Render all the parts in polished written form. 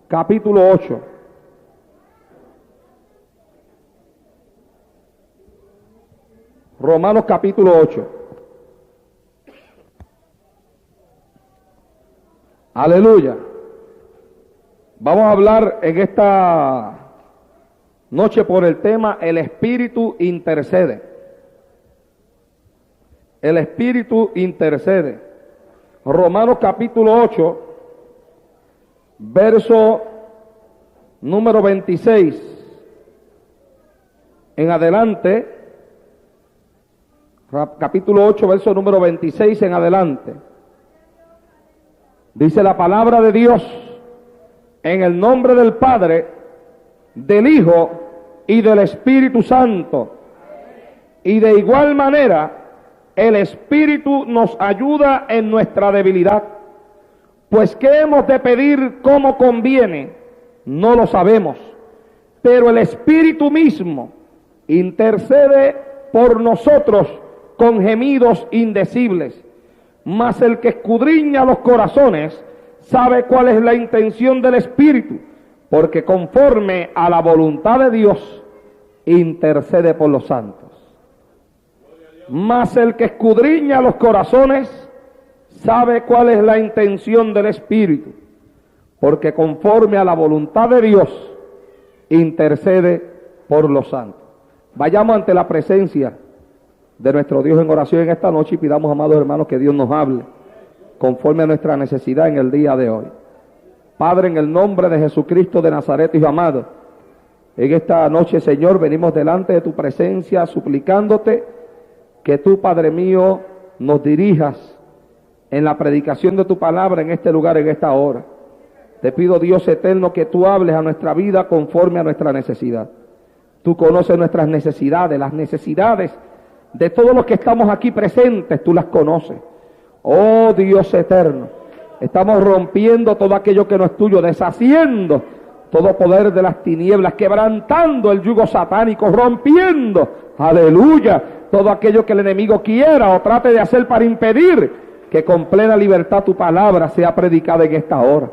capítulo 8. Romanos capítulo 8. Aleluya. Vamos a hablar en esta noche por el tema el Espíritu intercede. El Espíritu intercede. Romanos capítulo 8, verso número 26 en adelante. Capítulo 8, verso número 26 en adelante. Dice la palabra de Dios: en el nombre del Padre, del Hijo y del Espíritu Santo. Y de igual manera, el Espíritu nos ayuda en nuestra debilidad. Pues ¿qué hemos de pedir como conviene? No lo sabemos. Pero el Espíritu mismo intercede por nosotros con gemidos indecibles. Mas el que escudriña los corazones sabe cuál es la intención del Espíritu, porque conforme a la voluntad de Dios intercede por los santos. Mas el que escudriña los corazones sabe cuál es la intención del Espíritu, porque conforme a la voluntad de Dios intercede por los santos. Vayamos ante la presencia de nuestro Dios en oración en esta noche y pidamos, amados hermanos, que Dios nos hable conforme a nuestra necesidad en el día de hoy. Padre, en el nombre de Jesucristo de Nazaret, Hijo amado, en esta noche, Señor, venimos delante de tu presencia suplicándote que tú, Padre mío, nos dirijas en la predicación de tu palabra en este lugar, en esta hora. Te pido, Dios eterno, que tú hables a nuestra vida conforme a nuestra necesidad. Tú conoces nuestras necesidades, las necesidades de todos los que estamos aquí presentes, tú las conoces. Oh Dios eterno, estamos rompiendo todo aquello que no es tuyo, deshaciendo todo poder de las tinieblas, quebrantando el yugo satánico, rompiendo, aleluya, todo aquello que el enemigo quiera o trate de hacer para impedir que con plena libertad tu palabra sea predicada en esta hora.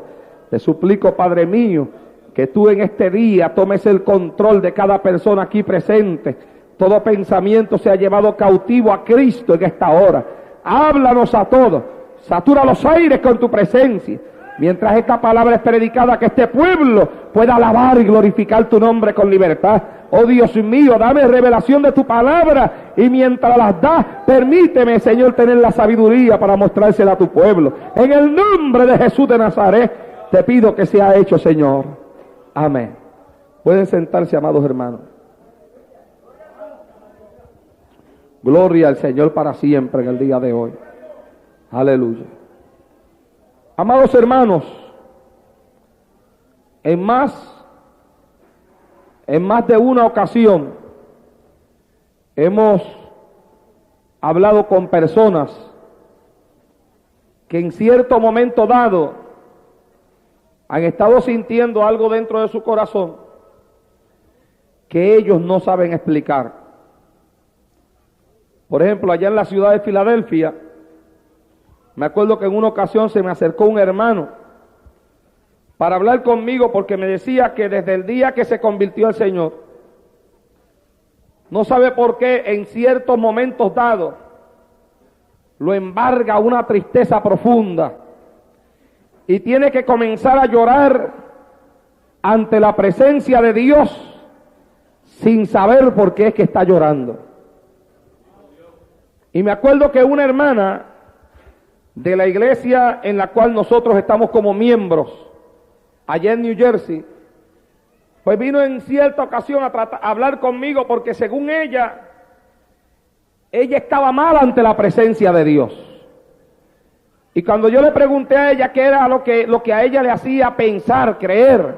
Te suplico, Padre mío, que tú en este día tomes el control de cada persona aquí presente. Todo pensamiento sea llevado cautivo a Cristo en esta hora. Háblanos a todos, satura los aires con tu presencia. Mientras esta palabra es predicada, que este pueblo pueda alabar y glorificar tu nombre con libertad. Oh Dios mío, dame revelación de tu palabra, y mientras las das, permíteme, Señor, tener la sabiduría para mostrársela a tu pueblo. En el nombre de Jesús de Nazaret, te pido que sea hecho, Señor. Amén. Pueden sentarse, amados hermanos. Gloria al Señor para siempre en el día de hoy. Aleluya. Amados hermanos, en más de una ocasión hemos hablado con personas que en cierto momento dado han estado sintiendo algo dentro de su corazón que ellos no saben explicar. Por ejemplo, allá en la ciudad de Filadelfia, me acuerdo que en una ocasión se me acercó un hermano para hablar conmigo porque me decía que desde el día que se convirtió al Señor, no sabe por qué en ciertos momentos dados lo embarga una tristeza profunda y tiene que comenzar a llorar ante la presencia de Dios sin saber por qué es que está llorando. Y me acuerdo que una hermana de la iglesia en la cual nosotros estamos como miembros, allá en New Jersey, pues vino en cierta ocasión a hablar conmigo porque según ella estaba mal ante la presencia de Dios. Y cuando yo le pregunté a ella qué era lo que a ella le hacía pensar, creer,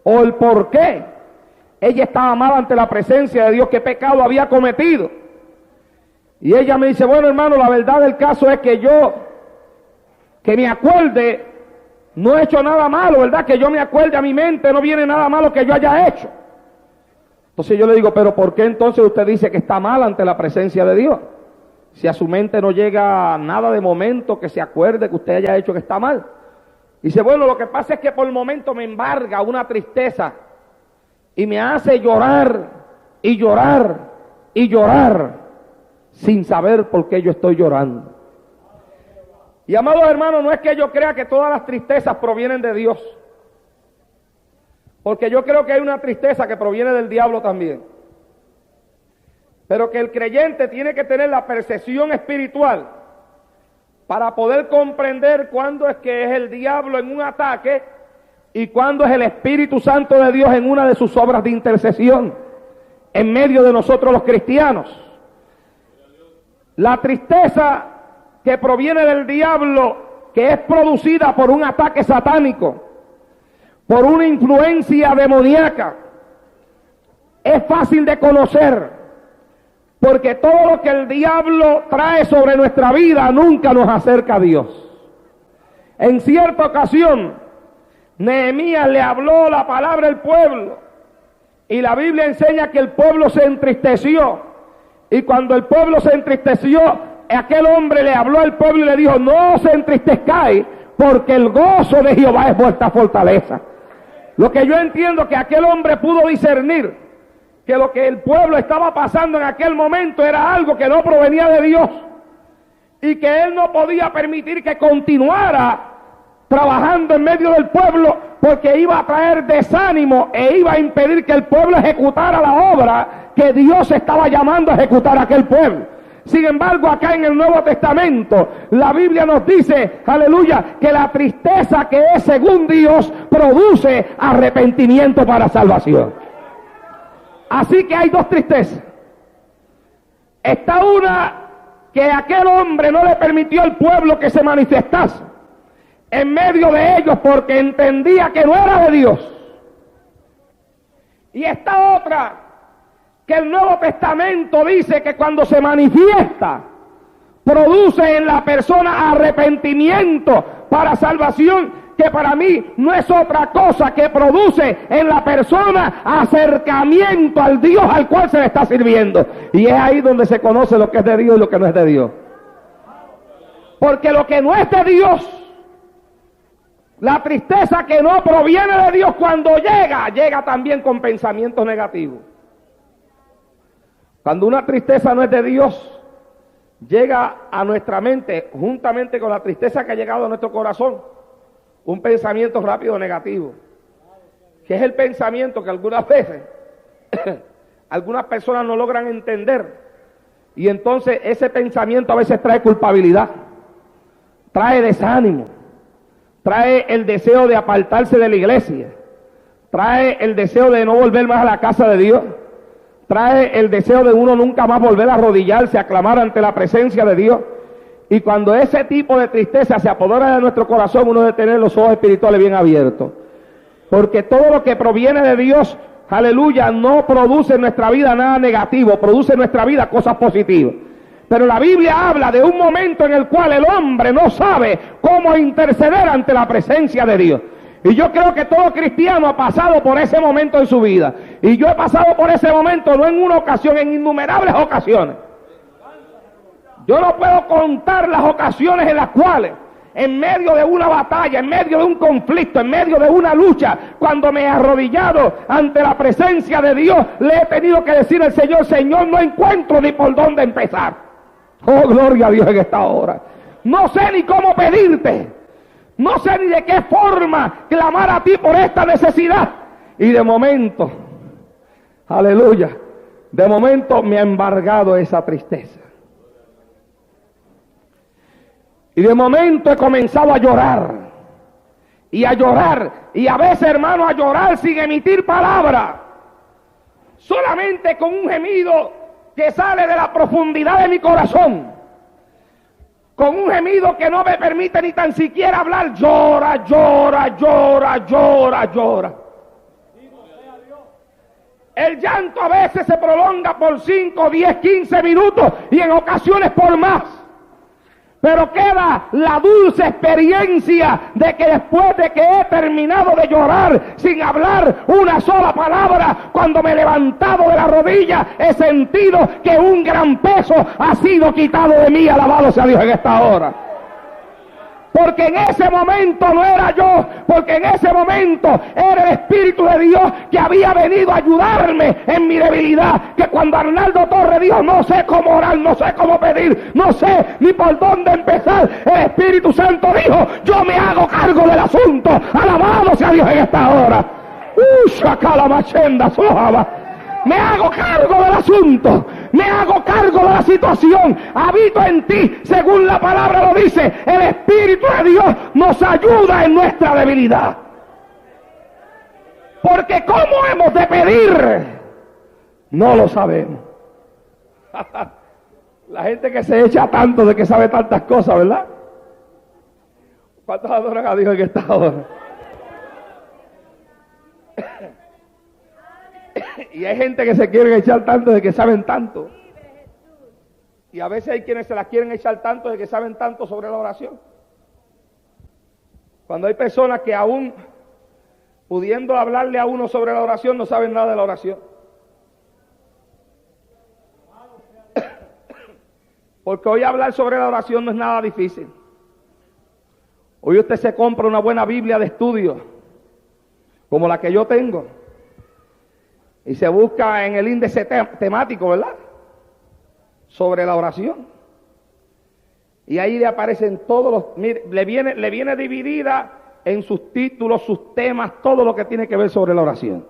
o el por qué ella estaba mal ante la presencia de Dios, qué pecado había cometido. Y ella me dice, bueno hermano, la verdad del caso es que que me acuerde, no he hecho nada malo, ¿verdad? Que yo me acuerde, a mi mente no viene nada malo que yo haya hecho. Entonces yo le digo, pero ¿por qué entonces usted dice que está mal ante la presencia de Dios? Si a su mente no llega nada de momento que se acuerde que usted haya hecho que está mal. Dice, bueno, lo que pasa es que por el momento me embarga una tristeza y me hace llorar y llorar y llorar sin saber por qué yo estoy llorando. Y amados hermanos, no es que yo crea que todas las tristezas provienen de Dios, porque yo creo que hay una tristeza que proviene del diablo también, pero que el creyente tiene que tener la percepción espiritual para poder comprender cuándo es que es el diablo en un ataque y cuándo es el Espíritu Santo de Dios en una de sus obras de intercesión en medio de nosotros los cristianos. La tristeza que proviene del diablo, que es producida por un ataque satánico, por una influencia demoníaca, es fácil de conocer, porque todo lo que el diablo trae sobre nuestra vida nunca nos acerca a Dios. En cierta ocasión, Nehemías le habló la palabra al pueblo, y la Biblia enseña que el pueblo se entristeció, y cuando el pueblo se entristeció, aquel hombre le habló al pueblo y le dijo, no se entristezcáis, porque el gozo de Jehová es vuestra fortaleza. Lo que yo entiendo que aquel hombre pudo discernir, que lo que el pueblo estaba pasando en aquel momento era algo que no provenía de Dios, y que él no podía permitir que continuara trabajando en medio del pueblo, porque iba a traer desánimo e iba a impedir que el pueblo ejecutara la obra que Dios estaba llamando a ejecutar a aquel pueblo. Sin embargo, acá en el Nuevo Testamento, la Biblia nos dice, aleluya, que la tristeza que es según Dios produce arrepentimiento para salvación. Así que hay dos tristezas. Está una que aquel hombre no le permitió al pueblo que se manifestase en medio de ellos porque entendía que no era de Dios. Y está otra que el Nuevo Testamento dice que cuando se manifiesta, produce en la persona arrepentimiento para salvación, que para mí no es otra cosa que produce en la persona acercamiento al Dios al cual se le está sirviendo. Y es ahí donde se conoce lo que es de Dios y lo que no es de Dios. Porque lo que no es de Dios, la tristeza que no proviene de Dios, cuando llega también con pensamientos negativos. Cuando una tristeza no es de Dios, llega a nuestra mente, juntamente con la tristeza que ha llegado a nuestro corazón, un pensamiento rápido negativo, que es el pensamiento que algunas veces algunas personas no logran entender, y entonces ese pensamiento a veces trae culpabilidad, trae desánimo, trae el deseo de apartarse de la iglesia, trae el deseo de no volver más a la casa de Dios, trae el deseo de uno nunca más volver a arrodillarse, a clamar ante la presencia de Dios. Y cuando ese tipo de tristeza se apodera de nuestro corazón, uno debe tener los ojos espirituales bien abiertos. Porque todo lo que proviene de Dios, aleluya, no produce en nuestra vida nada negativo, produce en nuestra vida cosas positivas. Pero la Biblia habla de un momento en el cual el hombre no sabe cómo interceder ante la presencia de Dios. Y yo creo que todo cristiano ha pasado por ese momento en su vida. Y yo he pasado por ese momento no en una ocasión, en innumerables ocasiones. Yo no puedo contar las ocasiones en las cuales, en medio de una batalla, en medio de un conflicto, en medio de una lucha, cuando me he arrodillado ante la presencia de Dios, le he tenido que decir al Señor, Señor, no encuentro ni por dónde empezar. Oh, gloria a Dios en esta hora. No sé ni cómo pedirte. No sé ni de qué forma clamar a ti por esta necesidad. Y de momento, aleluya, de momento me ha embargado esa tristeza. Y de momento he comenzado a llorar. Y a llorar. Y a veces, hermano, a llorar sin emitir palabra. Solamente con un gemido que sale de la profundidad de mi corazón. Con un gemido que no me permite ni tan siquiera hablar. Llora, llora, llora, llora, llora. El llanto a veces se prolonga por 5, 10, 15 minutos y en ocasiones por más. Pero queda la dulce experiencia de que después de que he terminado de llorar sin hablar una sola palabra, cuando me he levantado de la rodilla, he sentido que un gran peso ha sido quitado de mí. Alabado sea Dios en esta hora. porque en ese momento no era yo, porque en ese momento era el Espíritu de Dios que había venido a ayudarme en mi debilidad. Que cuando Arnaldo Torres dijo, no sé cómo orar, no sé cómo pedir, no sé ni por dónde empezar, el Espíritu Santo dijo, yo me hago cargo del asunto. Alabado sea Dios en esta hora. Me hago cargo del asunto, me hago cargo de la situación, habito en ti, según la palabra lo dice. El Espíritu de Dios nos ayuda en nuestra debilidad. Porque ¿cómo hemos de pedir? No lo sabemos. La gente que se echa tanto de que sabe tantas cosas, ¿verdad? ¿Cuántos adoran a Dios en esta hora? Y hay gente que se quiere echar tanto de que saben tanto. Y a veces hay quienes se las quieren echar tanto de que saben tanto sobre la oración. Cuando hay personas que aún pudiendo hablarle a uno sobre la oración no saben nada de la oración. Porque hoy hablar sobre la oración no es nada difícil. Hoy usted se compra una buena Biblia de estudio, como la que yo tengo, y se busca en el índice temático, ¿verdad?, sobre la oración. Y ahí le aparecen todos los, mire, le viene dividida en sus títulos, sus temas, todo lo que tiene que ver sobre la oración.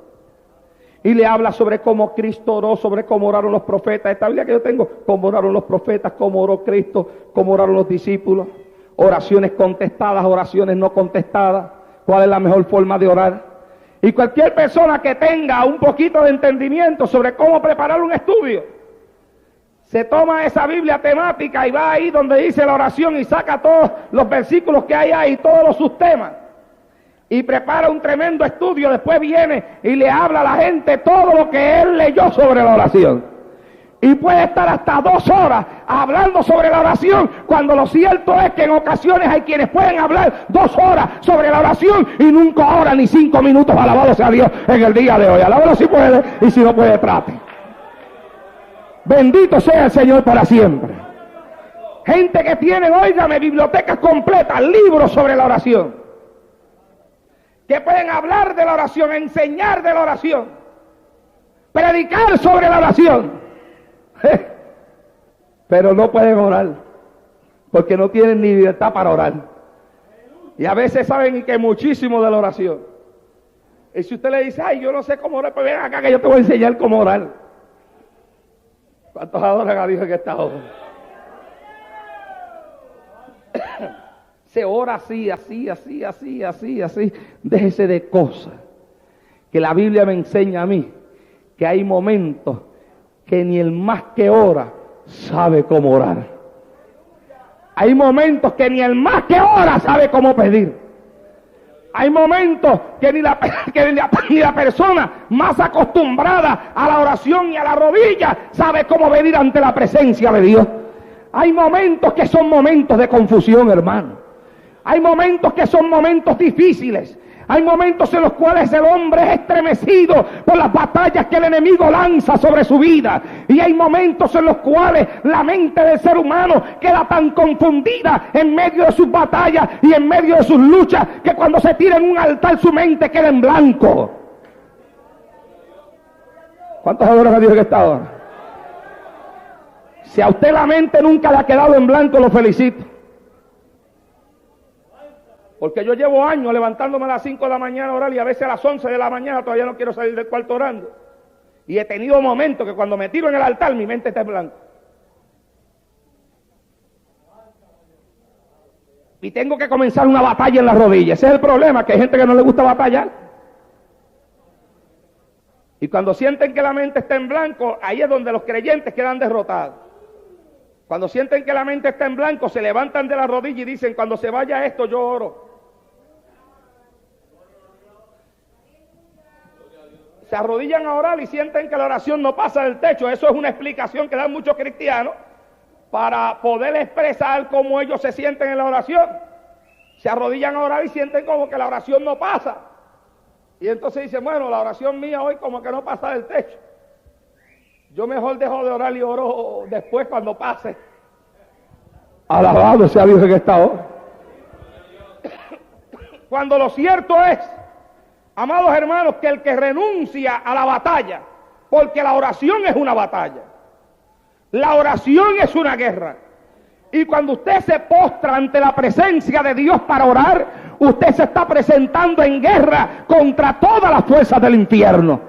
Y le habla sobre cómo Cristo oró, sobre cómo oraron los profetas. Esta Biblia que yo tengo, cómo oraron los profetas, cómo oró Cristo, cómo oraron los discípulos. Oraciones contestadas, oraciones no contestadas. ¿Cuál es la mejor forma de orar? Y cualquier persona que tenga un poquito de entendimiento sobre cómo preparar un estudio, se toma esa Biblia temática y va ahí donde dice la oración y saca todos los versículos que hay ahí, todos los subtemas, y prepara un tremendo estudio. Después viene y le habla a la gente todo lo que él leyó sobre la oración. Y puede estar hasta 2 horas hablando sobre la oración, cuando lo cierto es que en ocasiones hay quienes pueden hablar 2 horas sobre la oración y nunca oran ni 5 minutos. Alabado sea Dios en el día de hoy. Alábalo si puede, y si no puede, trate. Bendito sea el Señor para siempre. Gente que tiene, óigame, bibliotecas completas, libros sobre la oración, que pueden hablar de la oración, enseñar de la oración, predicar sobre la oración, pero no pueden orar, porque no tienen ni libertad para orar. Y a veces saben que muchísimo de la oración. Y si usted le dice, ay, yo no sé cómo orar, pues ven acá que yo te voy a enseñar cómo orar. ¿Cuántos adoran a Dios en esta hora? Se ora así, así, así, así, así, así. Déjese de cosas. Que la Biblia me enseña a mí que hay momentos que ni el más que ora sabe cómo orar. Hay momentos que ni el más que ora sabe cómo pedir. Hay momentos que ni la persona más acostumbrada a la oración y a la rodilla sabe cómo venir ante la presencia de Dios. Hay momentos que son momentos de confusión, hermano. Hay momentos que son momentos difíciles. Hay momentos en los cuales el hombre es estremecido por las batallas que el enemigo lanza sobre su vida. Y hay momentos en los cuales la mente del ser humano queda tan confundida en medio de sus batallas y en medio de sus luchas, que cuando se tira en un altar su mente queda en blanco. ¿Cuántos adoran a Dios en esta hora? Si a usted la mente nunca le ha quedado en blanco, lo felicito. Porque yo llevo años levantándome a las 5 de la mañana a orar, y a veces a las 11 de la mañana todavía no quiero salir del cuarto orando. Y he tenido momentos que cuando me tiro en el altar mi mente está en blanco. Y tengo que comenzar una batalla en las rodillas. Ese es el problema, que hay gente que no le gusta batallar. Y cuando sienten que la mente está en blanco, ahí es donde los creyentes quedan derrotados. Cuando sienten que la mente está en blanco, se levantan de la rodilla y dicen, cuando se vaya esto yo oro. Se arrodillan a orar y sienten que la oración no pasa del techo. Eso es una explicación que dan muchos cristianos para poder expresar cómo ellos se sienten en la oración. Se arrodillan a orar y sienten como que la oración no pasa. Y entonces dicen, bueno, la oración mía hoy como que no pasa del techo. Yo mejor dejo de orar y oro después cuando pase. Alabado sea Dios en esta hora. Cuando lo cierto es, amados hermanos, que el que renuncia a la batalla, porque la oración es una batalla, la oración es una guerra, y cuando usted se postra ante la presencia de Dios para orar, usted se está presentando en guerra contra todas las fuerzas del infierno.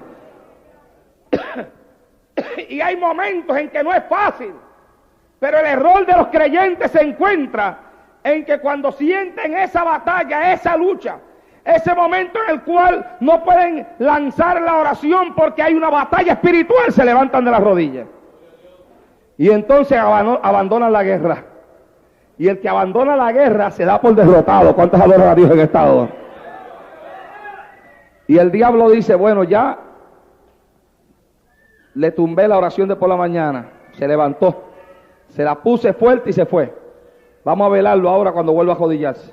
Y hay momentos en que no es fácil, pero el error de los creyentes se encuentra en que cuando sienten esa batalla, esa lucha, ese momento en el cual no pueden lanzar la oración porque hay una batalla espiritual, se levantan de las rodillas y entonces abandonan la guerra. Y el que abandona la guerra se da por derrotado. ¿Cuántos adoran a Dios en esta hora? Y el diablo dice, bueno, ya le tumbé la oración de por la mañana, se levantó, se la puse fuerte y se fue. Vamos a velarlo ahora cuando vuelva a arrodillarse.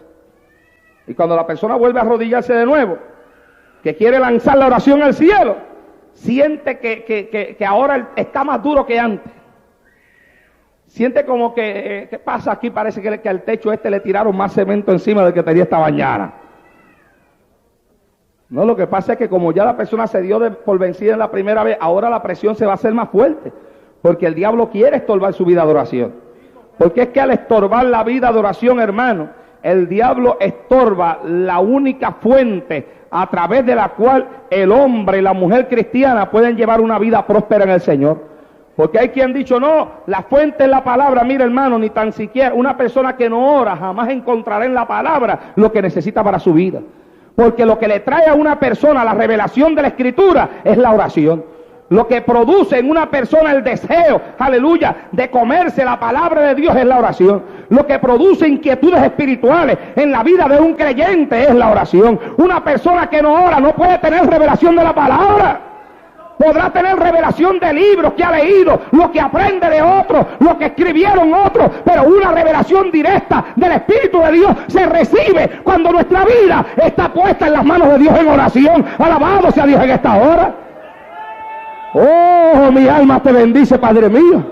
Y cuando la persona vuelve a arrodillarse de nuevo, que quiere lanzar la oración al cielo, siente que ahora está más duro que antes. Siente como que, ¿qué pasa aquí? Parece que al techo le tiraron más cemento encima del que tenía esta mañana. No, lo que pasa es que como ya la persona se dio por vencida en la primera vez, ahora la presión se va a hacer más fuerte, porque el diablo quiere estorbar su vida de oración. Porque es que al estorbar la vida de oración, hermano, el diablo estorba la única fuente a través de la cual el hombre y la mujer cristiana pueden llevar una vida próspera en el Señor. Porque hay quien ha dicho, no, la fuente es la palabra. Mira, hermano, ni tan siquiera una persona que no ora jamás encontrará en la palabra lo que necesita para su vida. Porque lo que le trae a una persona la revelación de la Escritura es la oración. Lo que produce en una persona el deseo, aleluya, de comerse la palabra de Dios es la oración. Lo que produce inquietudes espirituales en la vida de un creyente es la oración. Una persona que no ora no puede tener revelación de la palabra. Podrá tener revelación de libros que ha leído, lo que aprende de otros, lo que escribieron otros, pero una revelación directa del Espíritu de Dios se recibe cuando nuestra vida está puesta en las manos de Dios en oración. Alabado sea Dios en esta hora. Oh, mi alma te bendice, Padre mío.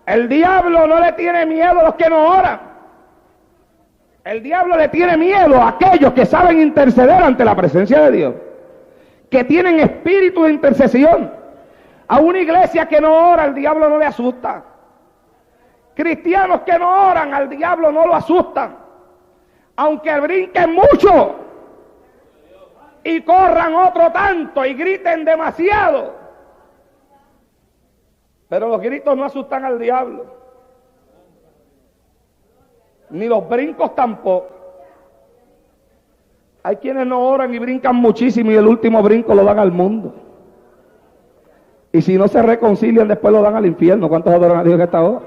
El diablo no le tiene miedo a los que no oran. El diablo le tiene miedo a aquellos que saben interceder ante la presencia de Dios, que tienen espíritu de intercesión. A una iglesia que no ora, el diablo no le asusta. Cristianos que no oran, al diablo no lo asustan. Aunque brinquen mucho y corran otro tanto y griten demasiado, pero los gritos no asustan al diablo, ni los brincos tampoco. Hay quienes no oran y brincan muchísimo y el último brinco lo dan al mundo. Y si no se reconcilian, después lo dan al infierno. ¿Cuántos adoran a Dios en esta hora?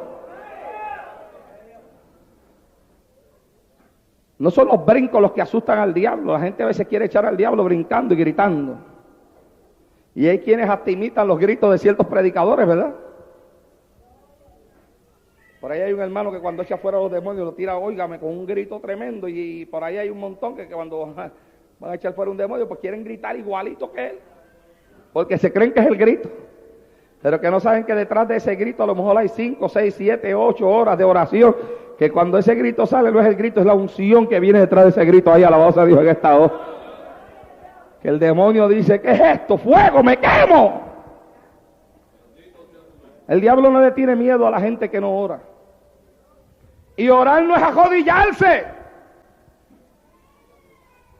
No son los brincos los que asustan al diablo. La gente a veces quiere echar al diablo brincando y gritando. Y hay quienes hasta imitan los gritos de ciertos predicadores, ¿verdad? Por ahí hay un hermano que cuando echa fuera los demonios lo tira, óigame, con un grito tremendo. Y por ahí hay un montón que cuando van a echar fuera un demonio, pues quieren gritar igualito que él, porque se creen que es el grito, pero que no saben que detrás de ese grito a lo mejor hay 5, 6, 7, 8 horas de oración, que cuando ese grito sale no es el grito, es la unción que viene detrás de ese grito. Ahí, alabado sea Dios en esta hora. Que el demonio dice, ¿qué es esto? ¡Fuego, me quemo! El diablo no le tiene miedo a la gente que no ora. Y orar no es arrodillarse,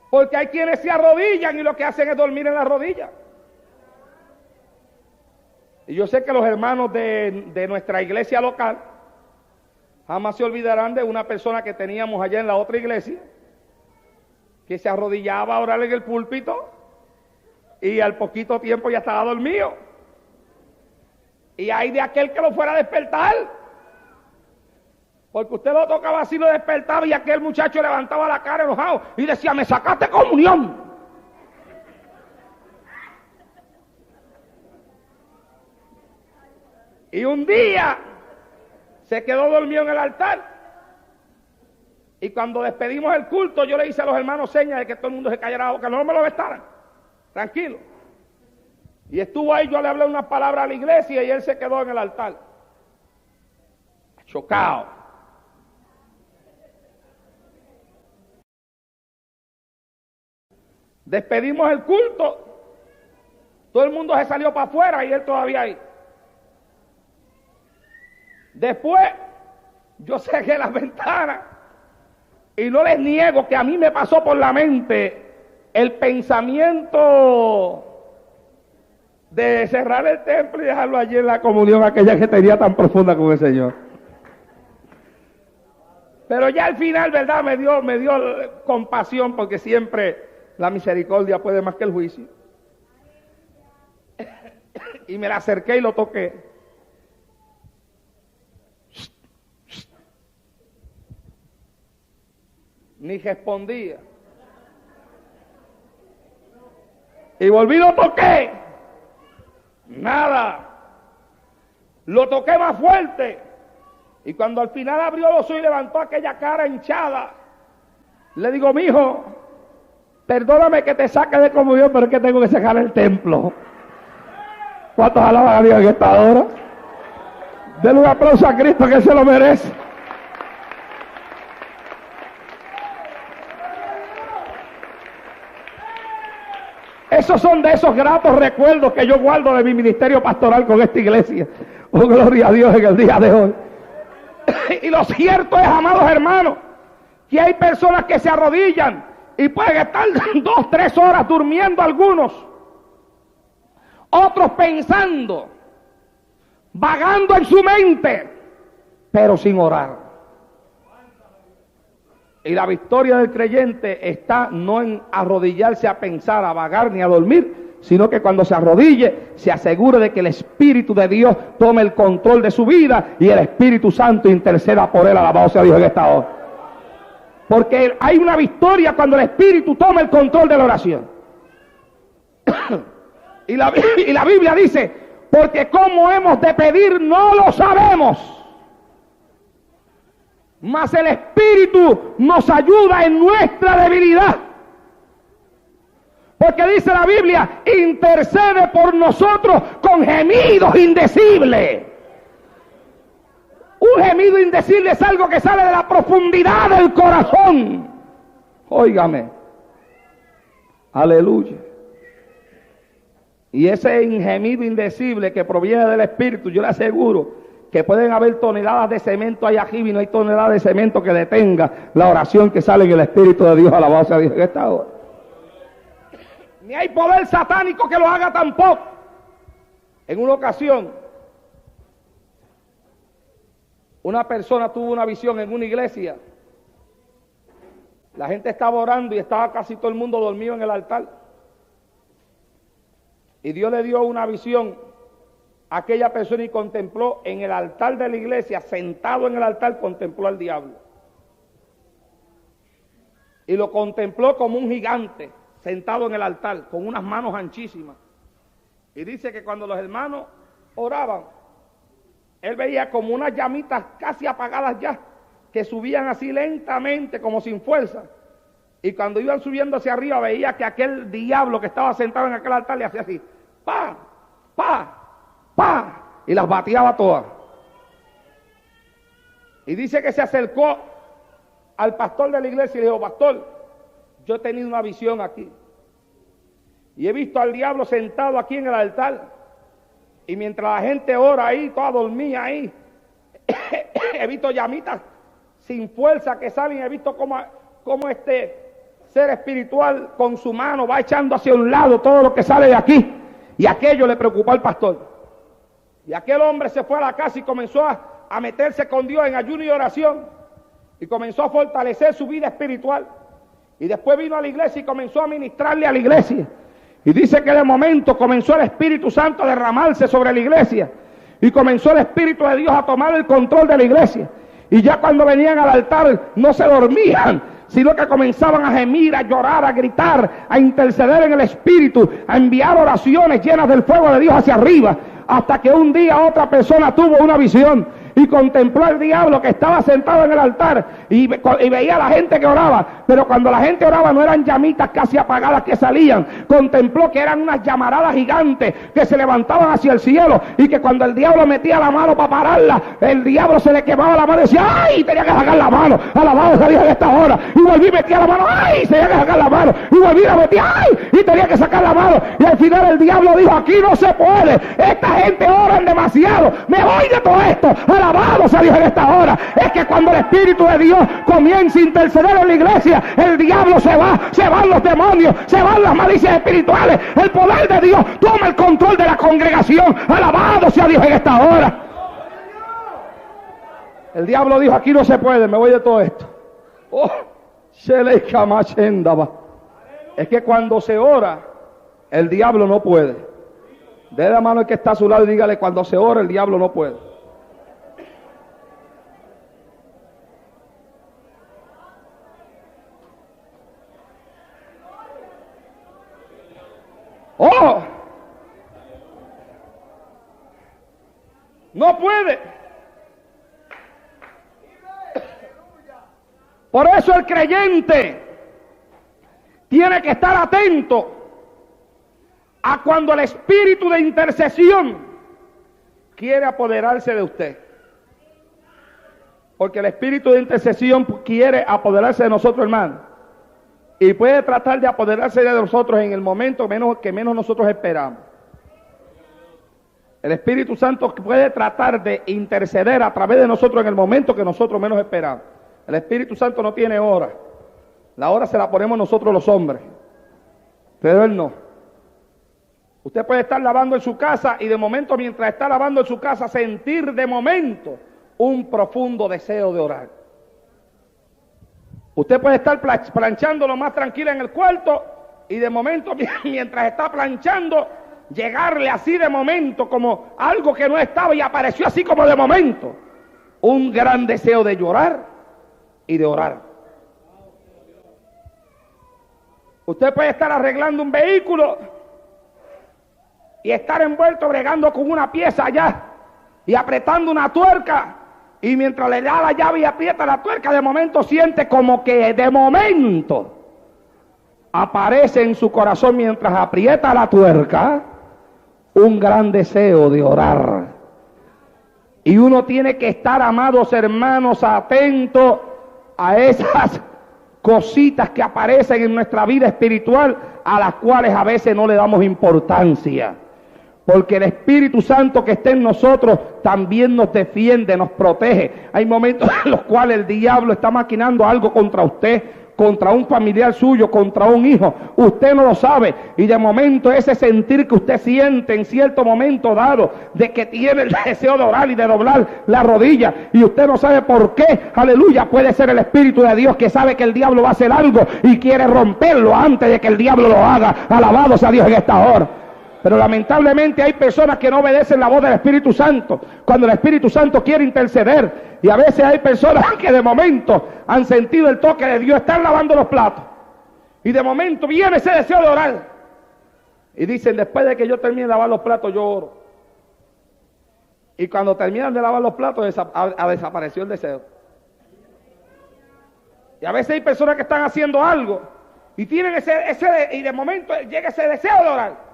porque hay quienes se arrodillan y lo que hacen es dormir en la rodilla. Y yo sé que los hermanos de nuestra iglesia local jamás se olvidarán de una persona que teníamos allá en la otra iglesia, que se arrodillaba a orar en el púlpito y al poquito tiempo ya estaba dormido. Y hay de aquel que lo fuera a despertar, porque usted lo tocaba así, lo despertaba y aquel muchacho levantaba la cara enojado y decía, me sacaste comunión. Y un día se quedó dormido en el altar. Y cuando despedimos el culto, yo le hice a los hermanos señas de que todo el mundo se callara la boca, no me lo vestaran, tranquilo. Y estuvo ahí, yo le hablé unas palabras a la iglesia y él se quedó en el altar, chocado. Despedimos el culto. Todo el mundo se salió para afuera y él todavía ahí. Después, yo cerré las ventanas y no les niego que a mí me pasó por la mente el pensamiento de cerrar el templo y dejarlo allí en la comunión, aquella que tenía tan profunda con el Señor. Pero ya al final, ¿verdad? Me dio compasión, porque siempre la misericordia puede más que el juicio. Y me la acerqué y lo toqué. Ni respondía. Y volví y lo toqué. Nada. Lo toqué más fuerte. Y cuando al final abrió los ojos y levantó aquella cara hinchada, le digo: mijo, perdóname que te saque de comunión, pero es que tengo que sacar el templo. ¿Cuántos alaban a Dios en esta hora? Denle un aplauso a Cristo, que Él se lo merece. Esos son de esos gratos recuerdos que yo guardo de mi ministerio pastoral con esta iglesia. Oh, gloria a Dios en el día de hoy. Y lo cierto es, amados hermanos, que hay personas que se arrodillan y pueden estar 2, 3 horas durmiendo algunos. Otros pensando, vagando en su mente, pero sin orar. Y la victoria del creyente está no en arrodillarse a pensar, a vagar ni a dormir, sino que cuando se arrodille se asegure de que el Espíritu de Dios tome el control de su vida y el Espíritu Santo interceda por él. Alabado sea Dios en esta hora. Porque hay una victoria cuando el Espíritu toma el control de la oración. Y la Biblia dice: porque cómo hemos de pedir no lo sabemos, mas el Espíritu nos ayuda en nuestra debilidad. Porque dice la Biblia: intercede por nosotros con gemidos indecibles. Un gemido indecible es algo que sale de la profundidad del corazón. Óigame. Aleluya. Y ese gemido indecible que proviene del Espíritu, yo le aseguro que pueden haber toneladas de cemento allá arriba y no hay toneladas de cemento que detenga la oración que sale en el Espíritu de Dios. Alabado sea Dios en esta hora. Ni hay poder satánico que lo haga tampoco. En una ocasión, una persona tuvo una visión en una iglesia. La gente estaba orando y estaba casi todo el mundo dormido en el altar. Y Dios le dio una visión a aquella persona y contempló en el altar de la iglesia, sentado en el altar, contempló al diablo. Y lo contempló como un gigante, sentado en el altar, con unas manos anchísimas. Y dice que cuando los hermanos oraban, él veía como unas llamitas casi apagadas ya, que subían así lentamente, como sin fuerza. Y cuando iban subiendo hacia arriba, veía que aquel diablo que estaba sentado en aquel altar le hacía así: ¡pa! ¡pa! ¡pa! Y las bateaba todas. Y dice que se acercó al pastor de la iglesia y le dijo: pastor, yo he tenido una visión aquí. Y he visto al diablo sentado aquí en el altar. Y mientras la gente ora ahí, toda dormida ahí, he visto llamitas sin fuerza que salen. He visto cómo este ser espiritual con su mano va echando hacia un lado todo lo que sale de aquí. Y aquello le preocupó al pastor. Y aquel hombre se fue a la casa y comenzó a meterse con Dios en ayuno y oración. Y comenzó a fortalecer su vida espiritual. Y después vino a la iglesia y comenzó a ministrarle a la iglesia. Y dice que de momento comenzó el Espíritu Santo a derramarse sobre la iglesia. Y comenzó el Espíritu de Dios a tomar el control de la iglesia. Y ya cuando venían al altar no se dormían, sino que comenzaban a gemir, a llorar, a gritar, a interceder en el Espíritu, a enviar oraciones llenas del fuego de Dios hacia arriba, hasta que un día otra persona tuvo una visión y contempló al diablo que estaba sentado en el altar y veía a la gente que oraba, pero cuando la gente oraba no eran llamitas casi apagadas que salían, contempló que eran unas llamaradas gigantes que se levantaban hacia el cielo, y que cuando el diablo metía la mano para pararla, el diablo se le quemaba la mano y decía, ¡ay! Tenía que sacar la mano. Alabado sea Dios en esta hora. Y volví y metía la mano, ¡ay! Tenía que sacar la mano. Y volví y la metía, ¡ay! Y tenía que sacar la mano. Y al final el diablo dijo, aquí no se puede. Esta gente oran demasiado. Me voy de todo esto. Alabado sea Dios en esta hora. Es que cuando el Espíritu de Dios comienza a interceder en la iglesia, el diablo se van los demonios, se van las malicias espirituales. El poder de Dios toma el control de la congregación. Alabado sea Dios en esta hora. El diablo dijo, aquí no se puede, me voy de todo esto. Oh, es que cuando se ora, el diablo no puede. Dé la mano al que está a su lado y dígale, cuando se ora, el diablo no puede. ¡Oh! No puede. Por eso el creyente tiene que estar atento a cuando el espíritu de intercesión quiere apoderarse de usted. Porque el espíritu de intercesión quiere apoderarse de nosotros, hermano. Y puede tratar de apoderarse de nosotros en el momento que menos nosotros esperamos. El Espíritu Santo puede tratar de interceder a través de nosotros en el momento que nosotros menos esperamos. El Espíritu Santo no tiene hora. La hora se la ponemos nosotros los hombres. Pero Él no. Usted puede estar lavando en su casa y de momento, mientras está lavando en su casa, sentir de momento un profundo deseo de orar. Usted puede estar planchando lo más tranquila en el cuarto y de momento, mientras está planchando, llegarle así de momento como algo que no estaba y apareció así como de momento. Un gran deseo de llorar y de orar. Usted puede estar arreglando un vehículo y estar envuelto bregando con una pieza allá y apretando una tuerca. Y mientras le da la llave y aprieta la tuerca, de momento siente como que de momento aparece en su corazón, mientras aprieta la tuerca, un gran deseo de orar. Y uno tiene que estar, amados hermanos, atento a esas cositas que aparecen en nuestra vida espiritual, a las cuales a veces no le damos importancia. Porque el Espíritu Santo que está en nosotros también nos defiende, nos protege. Hay momentos en los cuales el diablo está maquinando algo contra usted, contra un familiar suyo, contra un hijo. Usted no lo sabe. Y de momento ese sentir que usted siente en cierto momento dado, de que tiene el deseo de orar y de doblar la rodilla, y usted no sabe por qué, aleluya, puede ser el Espíritu de Dios que sabe que el diablo va a hacer algo y quiere romperlo antes de que el diablo lo haga. Alabado sea Dios en esta hora. Pero lamentablemente hay personas que no obedecen la voz del Espíritu Santo cuando el Espíritu Santo quiere interceder. Y a veces hay personas que de momento han sentido el toque de Dios, están lavando los platos, y de momento viene ese deseo de orar. Y dicen, después de que yo termine de lavar los platos, yo oro. Y cuando terminan de lavar los platos, desapareció el deseo. Y a veces hay personas que están haciendo algo y tienen y de momento llega ese deseo de orar,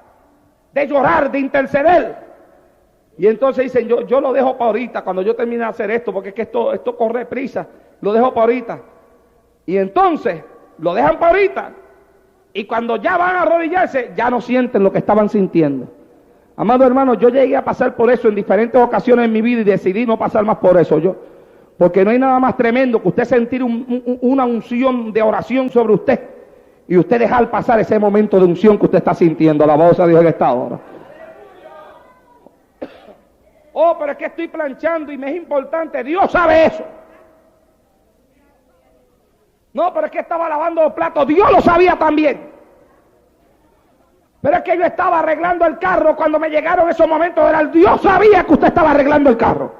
de llorar, de interceder. Y entonces dicen, yo lo dejo para ahorita, cuando yo termine de hacer esto, porque es que esto corre prisa, lo dejo para ahorita. Y entonces lo dejan para ahorita, y cuando ya van a arrodillarse, ya no sienten lo que estaban sintiendo. Amado hermano, yo llegué a pasar por eso en diferentes ocasiones en mi vida y decidí no pasar más por eso porque no hay nada más tremendo que usted sentir una unción de oración sobre usted, y usted dejar pasar ese momento de unción que usted está sintiendo. La voz de Dios en esta hora. Oh, pero es que estoy planchando y me es importante. Dios sabe eso. No, pero es que estaba lavando los platos. Dios lo sabía también. Pero es que yo estaba arreglando el carro cuando me llegaron esos momentos. Dios sabía que usted estaba arreglando el carro.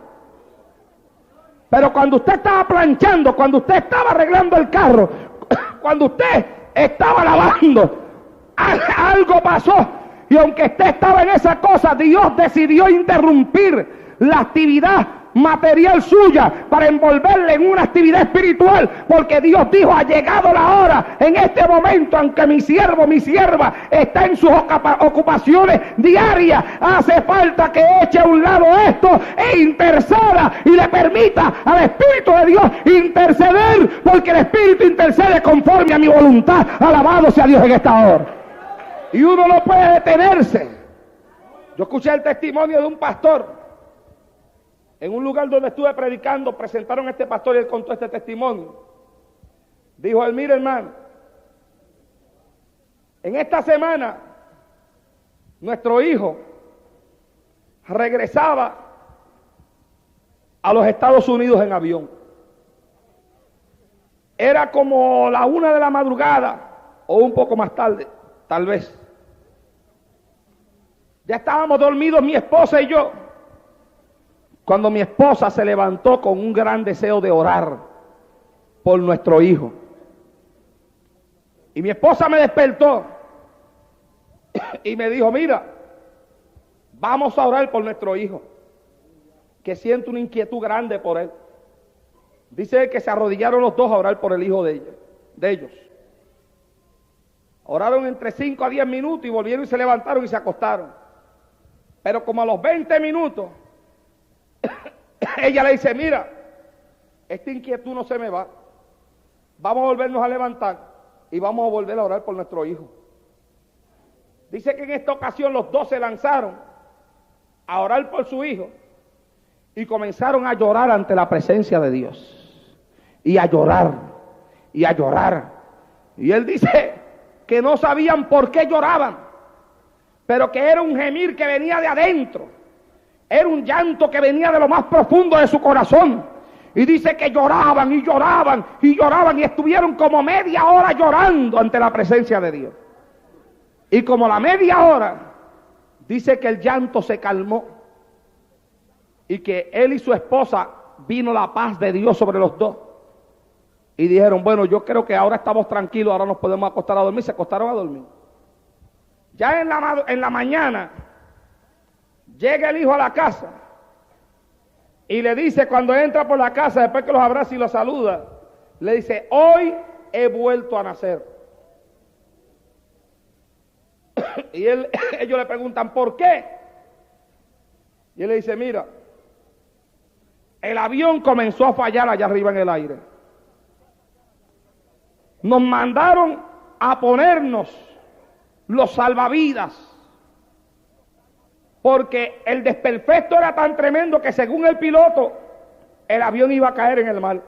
Pero cuando usted estaba planchando, cuando usted estaba arreglando el carro, cuando usted estaba lavando, algo pasó. Y aunque usted estaba en esa cosa, Dios decidió interrumpir la actividad material suya para envolverle en una actividad espiritual, porque Dios dijo: ha llegado la hora, en este momento, aunque mi siervo, mi sierva está en sus ocupaciones diarias, hace falta que eche a un lado esto e interceda y le permita al Espíritu de Dios interceder, porque el Espíritu intercede conforme a mi voluntad. Alabado sea Dios en esta hora. Y uno no puede detenerse. Yo escuché el testimonio de un pastor en un lugar donde estuve predicando. Presentaron a este pastor y él contó este testimonio. Dijo él: mire, hermano, en esta semana nuestro hijo regresaba a los Estados Unidos en avión. Era como la 1 de la madrugada o un poco más tarde, tal vez. Ya estábamos dormidos mi esposa y yo, cuando mi esposa se levantó con un gran deseo de orar por nuestro hijo. Y mi esposa me despertó y me dijo: mira, vamos a orar por nuestro hijo, que siento una inquietud grande por él. Dice que se arrodillaron los dos a orar por el hijo de ellos. Oraron entre 5 a 10 minutos y volvieron y se levantaron y se acostaron. Pero como a los 20 minutos, ella le dice: mira, esta inquietud no se me va. Vamos a volvernos a levantar y vamos a volver a orar por nuestro hijo. Dice que en esta ocasión los dos se lanzaron a orar por su hijo y comenzaron a llorar ante la presencia de Dios. Y a llorar, y a llorar. Y él dice que no sabían por qué lloraban, pero que era un gemir que venía de adentro, era un llanto que venía de lo más profundo de su corazón. Y dice que lloraban y lloraban y lloraban y estuvieron como media hora llorando ante la presencia de Dios. Y como la media hora, dice que el llanto se calmó y que él y su esposa vino la paz de Dios sobre los dos. Y dijeron: bueno, yo creo que ahora estamos tranquilos, ahora nos podemos acostar a dormir. Se acostaron a dormir. Ya en la mañana llega el hijo a la casa y le dice, cuando entra por la casa, después que los abraza y los saluda, le dice: hoy he vuelto a nacer. Y ellos le preguntan: ¿por qué? Y él le dice: mira, el avión comenzó a fallar allá arriba en el aire. Nos mandaron a ponernos los salvavidas, porque el desperfecto era tan tremendo que, según el piloto, el avión iba a caer en el mar.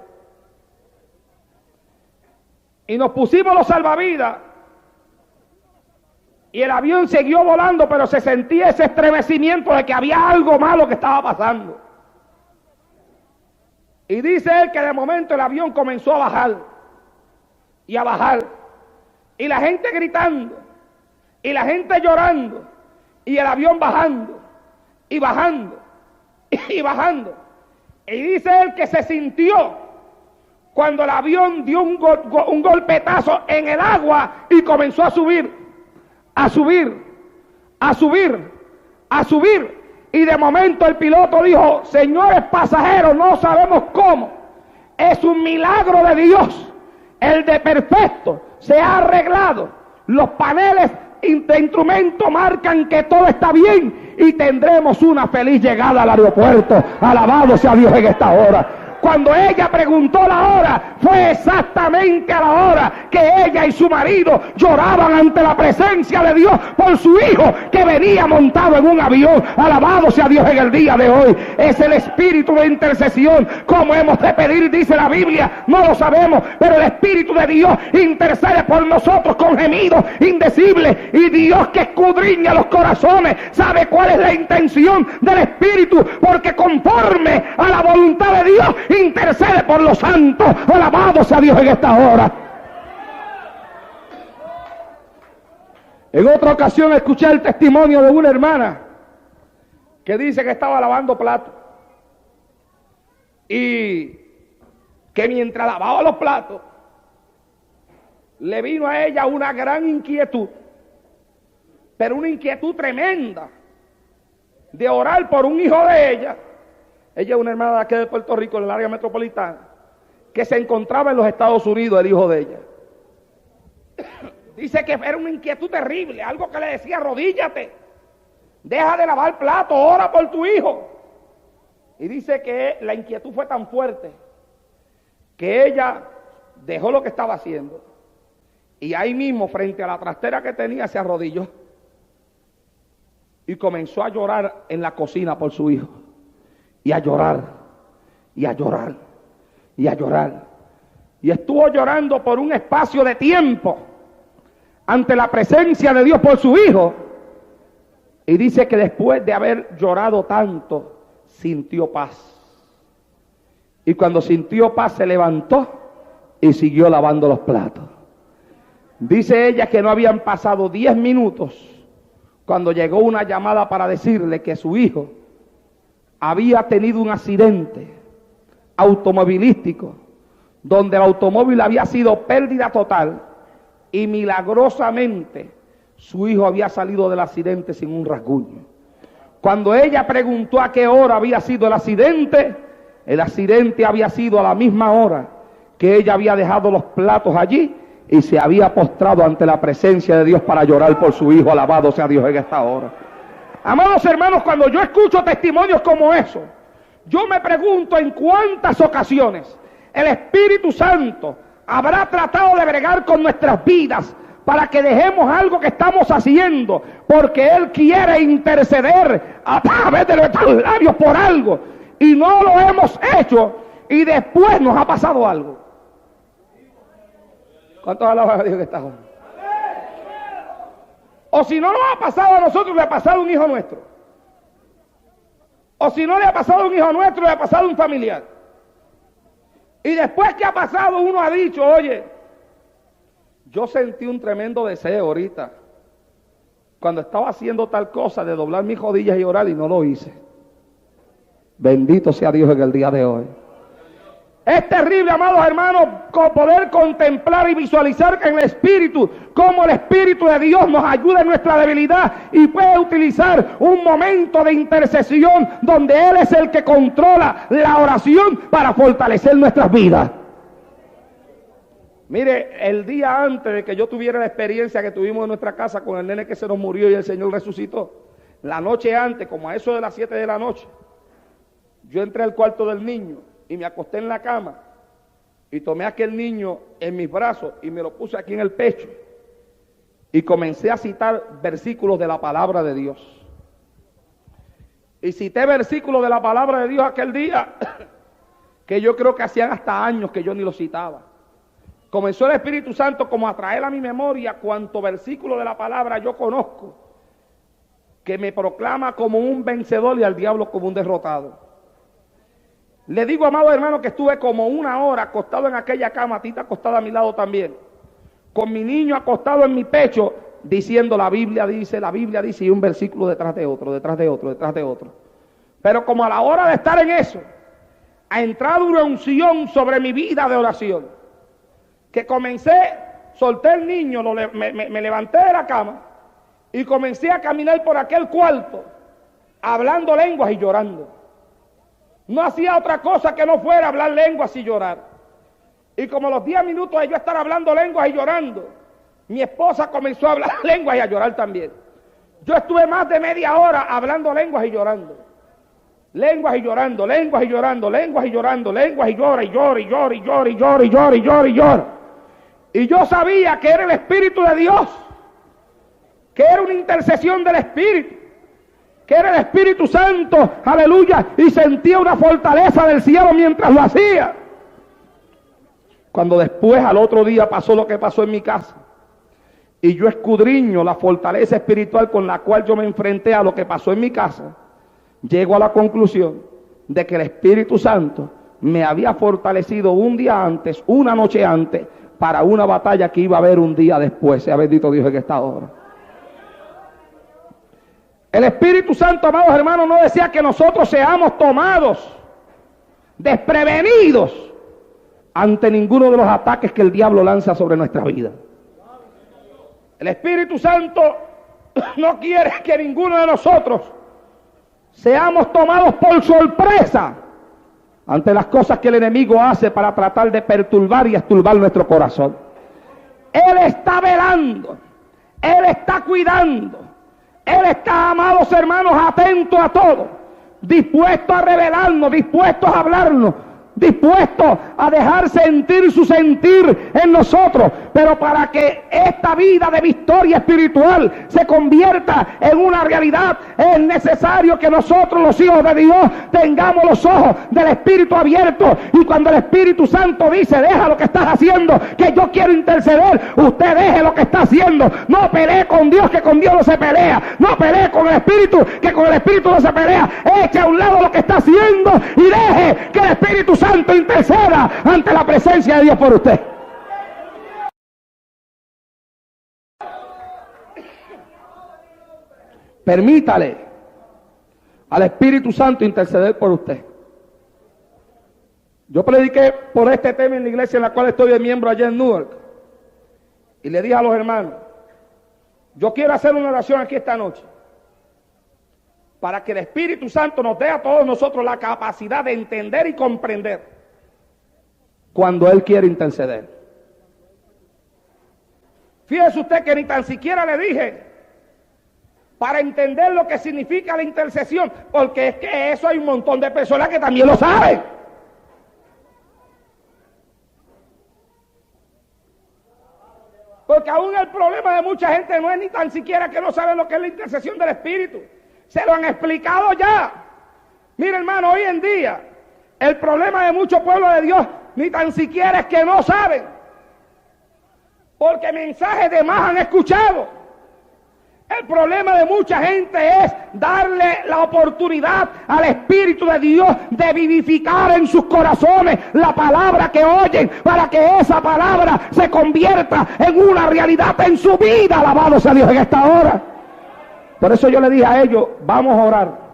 Y nos pusimos los salvavidas y el avión siguió volando, pero se sentía ese estremecimiento de que había algo malo que estaba pasando. Y dice él que de momento el avión comenzó a bajar y a bajar, y la gente gritando y la gente llorando, y el avión bajando y bajando y bajando. Y dice él que se sintió cuando el avión dio un golpetazo en el agua y comenzó a subir, a subir, a subir, a subir. Y de momento el piloto dijo: señores pasajeros, no sabemos cómo, es un milagro de Dios, el de perfecto se ha arreglado, los paneles de instrumento marcan que todo está bien y tendremos una feliz llegada al aeropuerto. Alabado sea Dios en esta hora. Cuando ella preguntó la hora, fue exactamente a la hora que ella y su marido lloraban ante la presencia de Dios por su hijo que venía montado en un avión. Alabado sea Dios en el día de hoy. Es el espíritu de intercesión. ¿Cómo hemos de pedir? Dice la Biblia, no lo sabemos, pero el Espíritu de Dios intercede por nosotros con gemidos indecibles. Y Dios, que escudriña los corazones, sabe cuál es la intención del Espíritu, porque conforme a la voluntad de Dios intercede por los santos. Alabado sea Dios en esta hora. En otra ocasión escuché el testimonio de una hermana que dice que estaba lavando platos y que mientras lavaba los platos le vino a ella una gran inquietud, pero una inquietud tremenda de orar por un hijo de ella Ella es una hermana de aquí de Puerto Rico, en el área metropolitana, que se encontraba en los Estados Unidos, el hijo de ella. Dice que era una inquietud terrible, algo que le decía: arrodíllate, deja de lavar platos, ora por tu hijo. Y dice que la inquietud fue tan fuerte que ella dejó lo que estaba haciendo y ahí mismo, frente a la trastera que tenía, se arrodilló y comenzó a llorar en la cocina por su hijo, y a llorar, y a llorar, y a llorar, y estuvo llorando por un espacio de tiempo ante la presencia de Dios por su hijo. Y dice que después de haber llorado tanto, sintió paz. Y cuando sintió paz, se levantó y siguió lavando los platos. Dice ella que no habían pasado 10 minutos cuando llegó una llamada para decirle que su hijo había tenido un accidente automovilístico, donde el automóvil había sido pérdida total, y milagrosamente su hijo había salido del accidente sin un rasguño. Cuando ella preguntó a qué hora había sido el accidente había sido a la misma hora que ella había dejado los platos allí y se había postrado ante la presencia de Dios para llorar por su hijo. Alabado sea Dios en esta hora. Amados hermanos, cuando yo escucho testimonios como eso, yo me pregunto en cuántas ocasiones el Espíritu Santo habrá tratado de bregar con nuestras vidas para que dejemos algo que estamos haciendo, porque Él quiere interceder a través de nuestros labios por algo, y no lo hemos hecho, y después nos ha pasado algo. ¿Cuántos alaban a Dios que está ahora? O si no nos ha pasado a nosotros, le ha pasado a un hijo nuestro. O si no le ha pasado a un hijo nuestro, le ha pasado a un familiar. Y después que ha pasado, uno ha dicho: oye, yo sentí un tremendo deseo ahorita, cuando estaba haciendo tal cosa, de doblar mis rodillas y orar, y no lo hice. Bendito sea Dios en el día de hoy. Es terrible, amados hermanos, poder contemplar y visualizar en el Espíritu, cómo el Espíritu de Dios nos ayuda en nuestra debilidad y puede utilizar un momento de intercesión donde Él es el que controla la oración para fortalecer nuestras vidas. Mire, el día antes de que yo tuviera la experiencia que tuvimos en nuestra casa con el nene que se nos murió y el Señor resucitó, la noche antes, como a eso de las 7 de la noche, yo entré al cuarto del niño y me acosté en la cama y tomé a aquel niño en mis brazos y me lo puse aquí en el pecho y comencé a citar versículos de la palabra de Dios. Y cité versículos de la palabra de Dios aquel día que yo creo que hacían hasta años que yo ni los citaba. Comenzó el Espíritu Santo como a traer a mi memoria cuanto versículo de la palabra yo conozco, que me proclama como un vencedor y al diablo como un derrotado. Le digo, amado hermano, que estuve como 1 hora acostado en aquella cama, Tita acostada a mi lado también, con mi niño acostado en mi pecho, diciendo la Biblia dice, y un versículo detrás de otro, detrás de otro, detrás de otro. Pero como a la hora de estar en eso, ha entrado una unción sobre mi vida de oración, que comencé, solté el niño, me levanté de la cama y comencé a caminar por aquel cuarto, hablando lenguas y llorando. No hacía otra cosa que no fuera hablar lenguas y llorar. Y como los 10 minutos de yo estar hablando lenguas y llorando, mi esposa comenzó a hablar lenguas y a llorar también. Yo estuve más de media hora hablando lenguas y llorando. Lenguas y llorando, lenguas y llorando, lenguas y llorando, lenguas y llora y llora y llora y llora y llora y llora y llora y llora. Y yo sabía que era el Espíritu de Dios, que era una intercesión del Espíritu, que era el Espíritu Santo, aleluya, y sentía una fortaleza del cielo mientras lo hacía. Cuando después al otro día pasó lo que pasó en mi casa, y yo escudriño la fortaleza espiritual con la cual yo me enfrenté a lo que pasó en mi casa, llego a la conclusión de que el Espíritu Santo me había fortalecido un día antes, una noche antes, para una batalla que iba a haber un día después. Sea bendito Dios en esta hora. El Espíritu Santo, amados hermanos, no desea que nosotros seamos tomados desprevenidos ante ninguno de los ataques que el diablo lanza sobre nuestra vida. El Espíritu Santo no quiere que ninguno de nosotros seamos tomados por sorpresa ante las cosas que el enemigo hace para tratar de perturbar y esturbar nuestro corazón. Él está velando, Él está cuidando, Él está, amados hermanos, atento a todo, dispuesto a revelarnos, dispuesto a hablarnos, dispuesto a dejar sentir su sentir en nosotros. Pero para que esta vida de victoria espiritual se convierta en una realidad, es necesario que nosotros, los hijos de Dios, tengamos los ojos del Espíritu abiertos. Y cuando el Espíritu Santo dice: deja lo que estás haciendo, que yo quiero interceder, usted deje lo que está haciendo. No pelee con Dios, que con Dios no se pelea. No pelee con el Espíritu, que con el Espíritu no se pelea. Eche a un lado lo que está haciendo y deje que el Espíritu Santo interceda ante la presencia de Dios por usted. Permítale al Espíritu Santo interceder por usted. Yo prediqué por este tema en la iglesia en la cual estoy de miembro allá en Newark, y le dije a los hermanos: yo quiero hacer una oración aquí esta noche para que el Espíritu Santo nos dé a todos nosotros la capacidad de entender y comprender cuando Él quiere interceder. Fíjese usted que ni tan siquiera le dije para entender lo que significa la intercesión, porque es que eso hay un montón de personas que también lo saben. Porque aún el problema de mucha gente no es ni tan siquiera que no saben lo que es la intercesión del Espíritu. Se lo han explicado ya. Mira, hermano, hoy en día el problema de muchos pueblos de Dios ni tan siquiera es que no saben, porque mensajes de más han escuchado. El problema de mucha gente es darle la oportunidad al Espíritu de Dios de vivificar en sus corazones la palabra que oyen, para que esa palabra se convierta en una realidad en su vida. Alabado sea Dios en esta hora. Por eso yo le dije a ellos: vamos a orar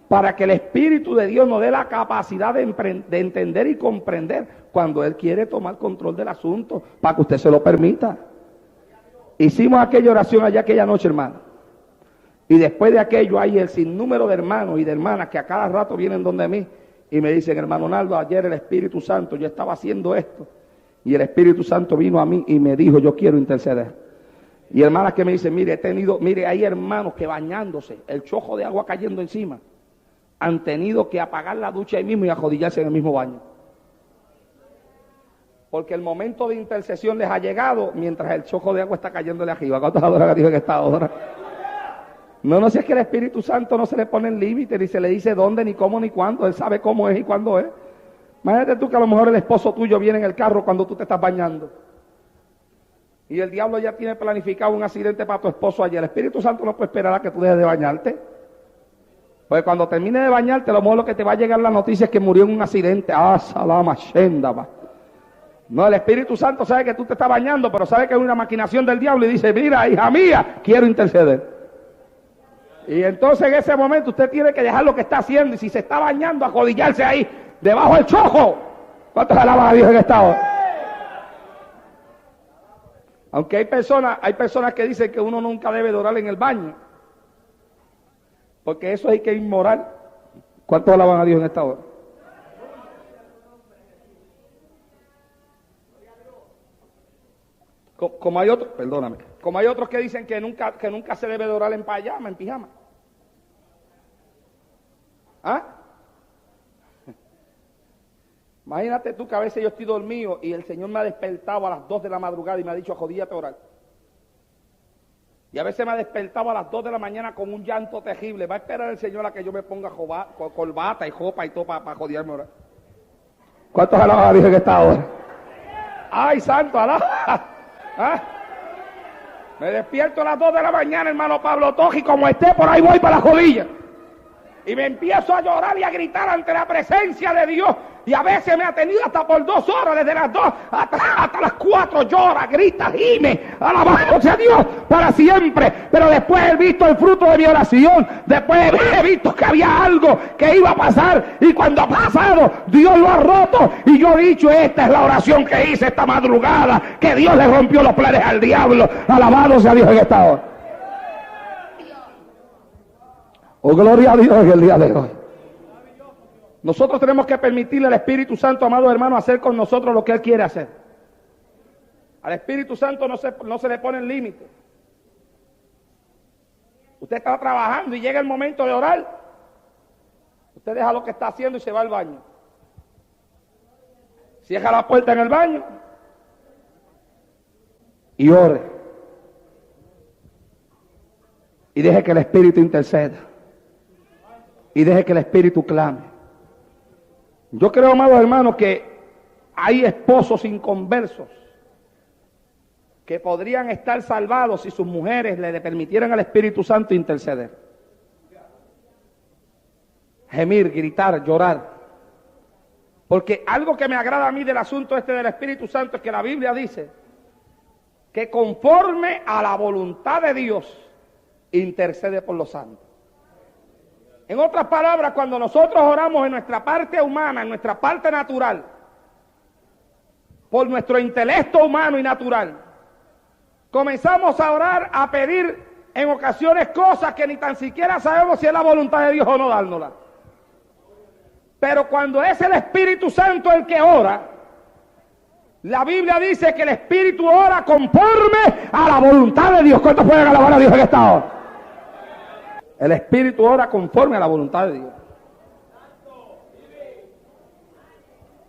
para que el Espíritu de Dios nos dé la capacidad de entender y comprender cuando Él quiere tomar control del asunto, para que usted se lo permita. Hicimos aquella oración allá aquella noche, hermano, y después de aquello hay el sinnúmero de hermanos y de hermanas que a cada rato vienen donde mí y me dicen: hermano Naldo, ayer el Espíritu Santo, yo estaba haciendo esto y el Espíritu Santo vino a mí y me dijo: yo quiero interceder. Y hermanas que me dicen: mire, hay hermanos que bañándose, el chojo de agua cayendo encima, han tenido que apagar la ducha ahí mismo y arrodillarse en el mismo baño, porque el momento de intercesión les ha llegado mientras el chojo de agua está cayéndole arriba. ¿Cuántos adoran a Dios en esta hora? No, si es que el Espíritu Santo no se le pone el límite, ni se le dice dónde, ni cómo, ni cuándo. Él sabe cómo es y cuándo es. Imagínate tú que a lo mejor el esposo tuyo viene en el carro cuando tú te estás bañando, y el diablo ya tiene planificado un accidente para tu esposo allí. El Espíritu Santo no puede esperar a que tú dejes de bañarte, porque cuando termine de bañarte, a lo mejor lo que te va a llegar la noticia es que murió en un accidente. Salama Shendaba. No, el Espíritu Santo sabe que tú te estás bañando, pero sabe que es una maquinación del diablo y dice: mira, hija mía, quiero interceder. Y entonces en ese momento usted tiene que dejar lo que está haciendo, y si se está bañando, arrodillarse ahí debajo del chojo. ¿Cuántos alaban a Dios en esta hora? Aunque hay personas que dicen que uno nunca debe de orar en el baño, porque eso es que es inmoral. ¿Cuántos alaban a Dios en esta hora? Como hay otros que dicen que nunca se debe de orar en pijama. ¿Ah? Imagínate tú que a veces yo estoy dormido y el Señor me ha despertado a las 2 de la madrugada y me ha dicho: jodíate a orar. Y a veces me ha despertado a las 2 de la mañana con un llanto terrible. Va a esperar el Señor a que yo me ponga corbata y jopa y todo para jodiarme a orar. ¿Cuántos alaban a Dios en esta hora? ¡Ay, santo, alaba! ¿Ah? Me despierto a las 2 de la mañana, hermano Pablo Toji, como esté, por ahí voy para la jodilla. Y me empiezo a llorar y a gritar ante la presencia de Dios. Y a veces me ha tenido hasta por 2 horas, desde las 2 hasta las 4 llora, grita, gime, alabado a Dios para siempre. Pero después he visto el fruto de mi oración, después he visto que había algo que iba a pasar, y cuando ha pasado, Dios lo ha roto, y yo he dicho: esta es la oración que hice esta madrugada, que Dios le rompió los planes al diablo. Alabado sea Dios en esta hora. Oh, gloria a Dios en el día de hoy. Nosotros tenemos que permitirle al Espíritu Santo, amados hermanos, hacer con nosotros lo que Él quiere hacer. Al Espíritu Santo no se le ponen límites. Usted está trabajando y llega el momento de orar. Usted deja lo que está haciendo y se va al baño. Cierra la puerta en el baño y ore. Y deje que el Espíritu interceda. Y deje que el Espíritu clame. Yo creo, amados hermanos, que hay esposos inconversos que podrían estar salvados si sus mujeres le permitieran al Espíritu Santo interceder. Gemir, gritar, llorar. Porque algo que me agrada a mí del asunto este del Espíritu Santo es que la Biblia dice que conforme a la voluntad de Dios intercede por los santos. En otras palabras, cuando nosotros oramos en nuestra parte humana, en nuestra parte natural, por nuestro intelecto humano y natural, comenzamos a orar, a pedir en ocasiones cosas que ni tan siquiera sabemos si es la voluntad de Dios o no dárnosla. Pero cuando es el Espíritu Santo el que ora, la Biblia dice que el Espíritu ora conforme a la voluntad de Dios. ¿Cuántos pueden alabar a Dios en esta hora? El Espíritu ora conforme a la voluntad de Dios.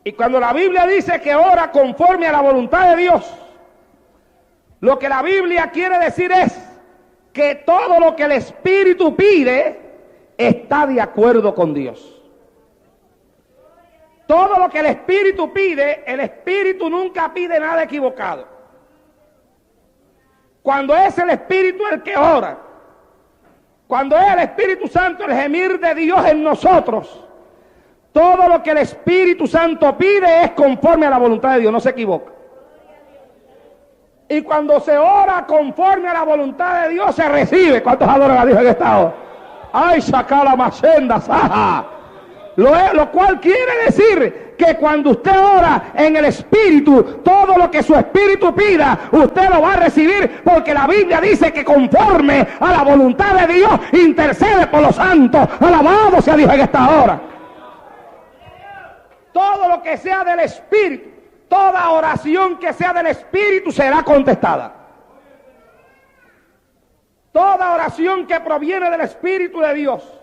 Y cuando la Biblia dice que ora conforme a la voluntad de Dios, lo que la Biblia quiere decir es que todo lo que el Espíritu pide está de acuerdo con Dios. Todo lo que el Espíritu pide, el Espíritu nunca pide nada equivocado. Cuando es el Espíritu el que ora, cuando es el Espíritu Santo el gemir de Dios en nosotros, todo lo que el Espíritu Santo pide es conforme a la voluntad de Dios, no se equivoca. Y cuando se ora conforme a la voluntad de Dios, se recibe. ¿Cuántos adoran a Dios en esta hora? ¡Ay, saca la machenda, saja! Lo cual quiere decir que cuando usted ora en el Espíritu, todo lo que su Espíritu pida, usted lo va a recibir, porque la Biblia dice que conforme a la voluntad de Dios, intercede por los santos. Alabado sea Dios en esta hora. Todo lo que sea del Espíritu, toda oración que sea del Espíritu será contestada. Toda oración que proviene del Espíritu de Dios,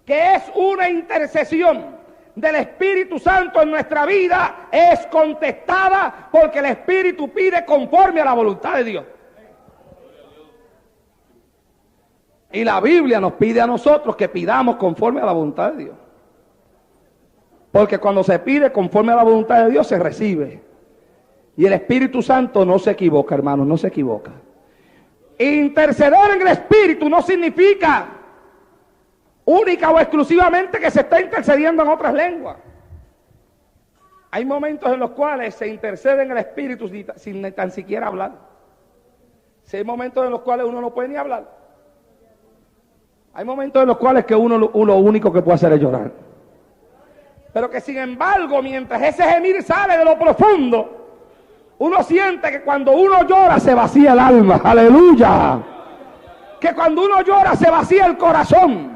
que es una intercesión del Espíritu Santo en nuestra vida, es contestada porque el Espíritu pide conforme a la voluntad de Dios. Y la Biblia nos pide a nosotros que pidamos conforme a la voluntad de Dios. Porque cuando se pide conforme a la voluntad de Dios, se recibe. Y el Espíritu Santo no se equivoca, hermanos, no se equivoca. Interceder en el Espíritu no significa única o exclusivamente que se está intercediendo en otras lenguas. Hay momentos en los cuales se intercede en el Espíritu sin tan siquiera hablar. Si hay momentos en los cuales uno no puede ni hablar. Hay momentos en los cuales que uno lo único que puede hacer es llorar. Pero que sin embargo, mientras ese gemir sale de lo profundo, uno siente que cuando uno llora se vacía el alma. ¡Aleluya! Que cuando uno llora se vacía el corazón.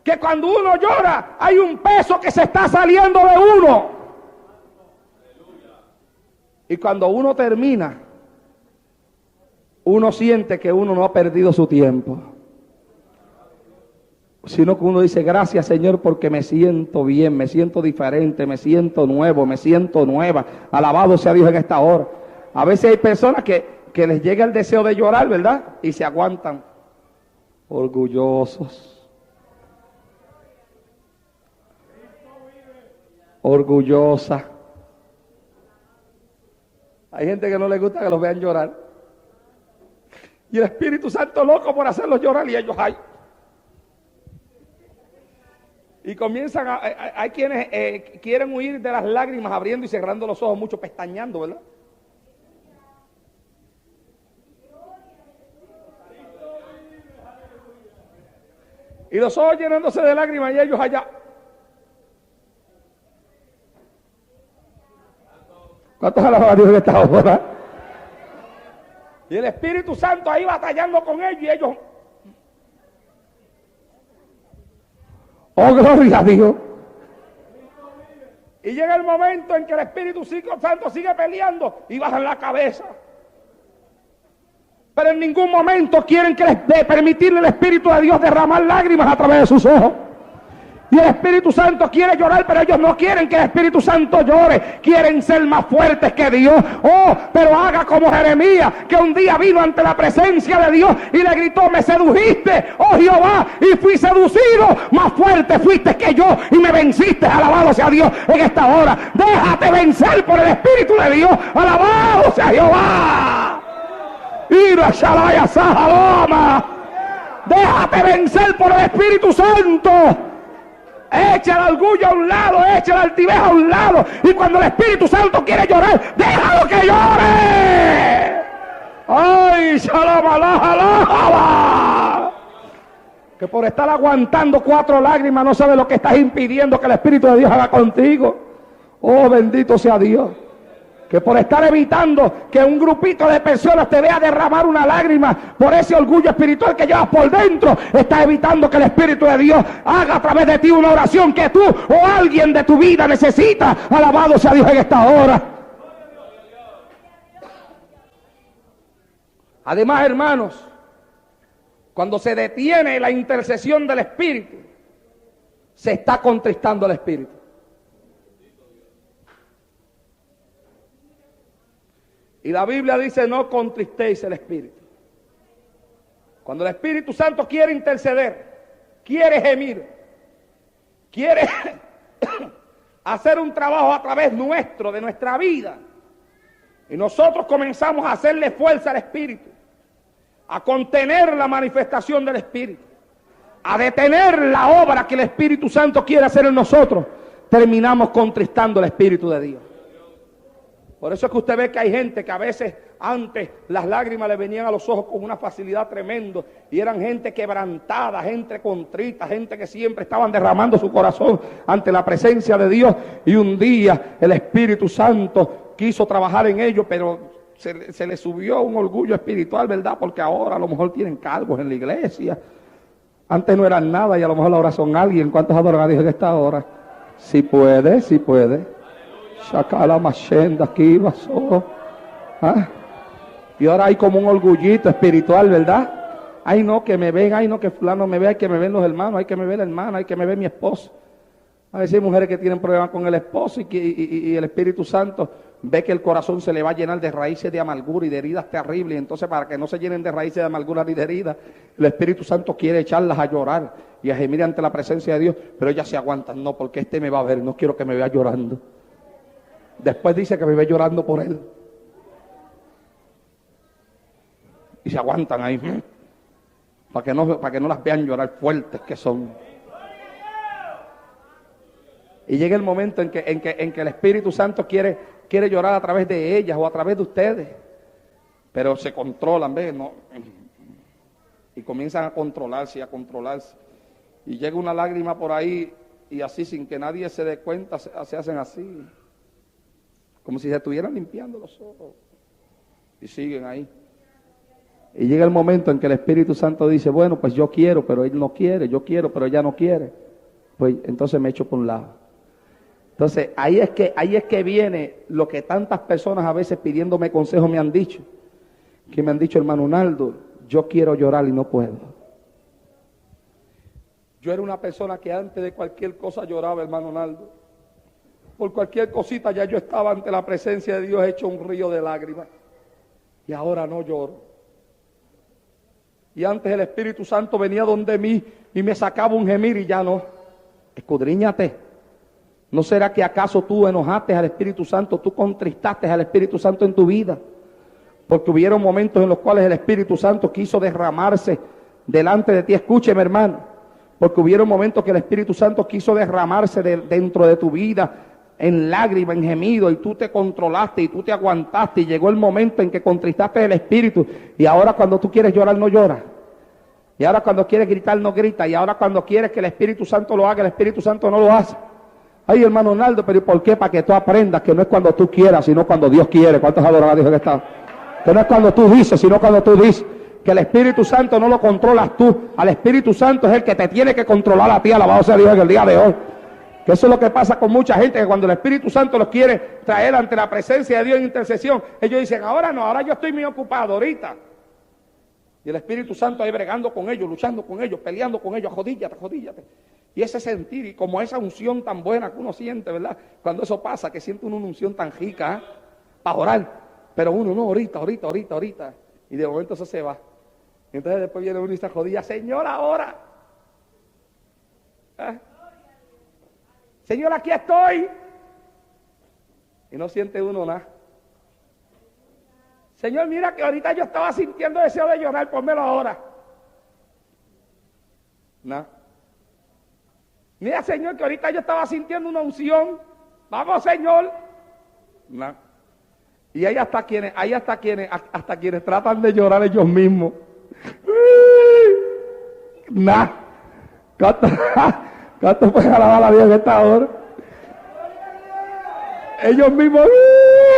Que cuando uno llora hay un peso que se está saliendo de uno. Y cuando uno termina, uno siente que uno no ha perdido su tiempo, sino que uno dice: gracias, Señor, porque me siento bien, me siento diferente, me siento nuevo, me siento nueva. Alabado sea Dios en esta hora. A veces hay personas que les llega el deseo de llorar, ¿verdad? Y se aguantan, orgullosos. Orgullosa. Hay gente que no le gusta que los vean llorar. Y el Espíritu Santo loco por hacerlos llorar y ellos ay. Y comienzan hay quienes quieren huir de las lágrimas abriendo y cerrando los ojos, mucho pestañeando, ¿verdad? Y los ojos llenándose de lágrimas y ellos allá. ¿Cuántos alaban a Dios en esta hora? Y el Espíritu Santo ahí batallando con ellos y ellos... Oh, gloria a Dios. Y llega el momento en que el Espíritu Santo sigue peleando y bajan la cabeza. Pero en ningún momento quieren permitirle al Espíritu de Dios derramar lágrimas a través de sus ojos. Y el Espíritu Santo quiere llorar, pero ellos no quieren que el Espíritu Santo llore. Quieren ser más fuertes que Dios. Oh, pero haga como Jeremías, que un día vino ante la presencia de Dios y le gritó: me sedujiste, oh Jehová, y fui seducido. Más fuerte fuiste que yo y me venciste. Alabado sea Dios en esta hora. Déjate vencer por el Espíritu de Dios. Alabado sea Jehová. Ira Shalaya Sahaloma. Déjate vencer por el Espíritu Santo. Echa el orgullo a un lado, echa la altivez a un lado. Y cuando el Espíritu Santo quiere llorar, déjalo que llore. Ay, shalom, que por estar aguantando 4 lágrimas no sabe lo que estás impidiendo que el Espíritu de Dios haga contigo. Oh, bendito sea Dios. Que por estar evitando que un grupito de personas te vea derramar una lágrima por ese orgullo espiritual que llevas por dentro, estás evitando que el Espíritu de Dios haga a través de ti una oración que tú o alguien de tu vida necesita. Alabado sea Dios en esta hora. Además, hermanos, cuando se detiene la intercesión del Espíritu, se está contristando al Espíritu. Y la Biblia dice: no contristéis el Espíritu. Cuando el Espíritu Santo quiere interceder, quiere gemir, quiere hacer un trabajo a través nuestro, de nuestra vida, y nosotros comenzamos a hacerle fuerza al Espíritu, a contener la manifestación del Espíritu, a detener la obra que el Espíritu Santo quiere hacer en nosotros, terminamos contristando el Espíritu de Dios. Por eso es que usted ve que hay gente que a veces antes las lágrimas le venían a los ojos con una facilidad tremenda, y eran gente quebrantada, gente contrita, gente que siempre estaban derramando su corazón ante la presencia de Dios, y un día el Espíritu Santo quiso trabajar en ellos, pero se le subió un orgullo espiritual, ¿verdad? Porque ahora a lo mejor tienen cargos en la iglesia. Antes no eran nada y a lo mejor ahora son alguien. ¿Cuántos adoran a Dios en esta hora? Si puede, si puede. Shakala Mashenda aquí pasó. ¿Ah? Y ahora hay como un orgullito espiritual, ¿verdad? Ay no, que me ven, ay no, que fulano me ve, hay que me ven los hermanos, hay que me ve la hermana, hay que me ve mi esposo. A veces hay mujeres que tienen problemas con el esposo y el Espíritu Santo ve que el corazón se le va a llenar de raíces de amargura y de heridas terribles. Entonces, para que no se llenen de raíces de amargura ni de heridas, el Espíritu Santo quiere echarlas a llorar y a gemir ante la presencia de Dios, pero ellas se aguantan. No, porque este me va a ver, no quiero que me vea llorando. Después dice que me ve llorando por él. Y se aguantan ahí, para que no las vean llorar, fuertes que son. Y llega el momento en que el Espíritu Santo quiere llorar a través de ellas o a través de ustedes. Pero se controlan, ¿ves? No. Y comienzan a controlarse y a controlarse. Y llega una lágrima por ahí y así sin que nadie se dé cuenta se hacen así. Como si se estuvieran limpiando los ojos. Y siguen ahí. Y llega el momento en que el Espíritu Santo dice: bueno, pues yo quiero, pero él no quiere. Yo quiero, pero ella no quiere. Pues entonces me echo por un lado. Entonces ahí es que viene lo que tantas personas a veces pidiéndome consejo me han dicho. Que me han dicho: hermano Naldo, yo quiero llorar y no puedo. Yo era una persona que antes de cualquier cosa lloraba, hermano Naldo. Por cualquier cosita ya yo estaba ante la presencia de Dios hecho un río de lágrimas. Y ahora no lloro. Y antes el Espíritu Santo venía donde mí y me sacaba un gemir y ya no. Escudriñate. ¿No será que acaso tú enojaste al Espíritu Santo, tú contristaste al Espíritu Santo en tu vida? Porque hubieron momentos en los cuales el Espíritu Santo quiso derramarse delante de ti. Escúcheme, hermano. Porque hubieron momentos que el Espíritu Santo quiso derramarse dentro de tu vida en lágrimas, en gemido, y tú te controlaste y tú te aguantaste, y llegó el momento en que contristaste el Espíritu, y ahora cuando tú quieres llorar no lloras, y ahora cuando quieres gritar no gritas, y ahora cuando quieres que el Espíritu Santo lo haga, el Espíritu Santo no lo hace. Ay, hermano Naldo, pero ¿y por qué? Para que tú aprendas que no es cuando tú quieras, sino cuando Dios quiere. ¿Cuántos adoran a Dios que está? Que no es cuando tú dices, sino cuando tú dices. Que el Espíritu Santo no lo controlas tú, al Espíritu Santo es el que te tiene que controlar a ti. Alabado sea Dios en el día de hoy. Que eso es lo que pasa con mucha gente, que cuando el Espíritu Santo los quiere traer ante la presencia de Dios en intercesión, ellos dicen, ahora no, ahora yo estoy muy ocupado, ahorita. Y el Espíritu Santo ahí bregando con ellos, luchando con ellos, peleando con ellos, jodíllate, jodíllate. Y ese sentir, y como esa unción tan buena que uno siente, ¿verdad? Cuando eso pasa, que siente uno una unción tan rica, para orar. Pero uno, no, ahorita. Y de momento eso se va. Y entonces después viene uno y se jodilla, Señor, ahora. ¿Eh? Señor, aquí estoy. Y no siente uno nada. Señor, mira que ahorita yo estaba sintiendo deseo de llorar, pónmelo ahora. Nada. Mira, Señor, que ahorita yo estaba sintiendo una unción. Vamos, Señor. Nada. Y hay hasta quienes tratan de llorar ellos mismos. Nada. ¿Cuánto pueden alabar a Dios en esta hora? Ellos mismos,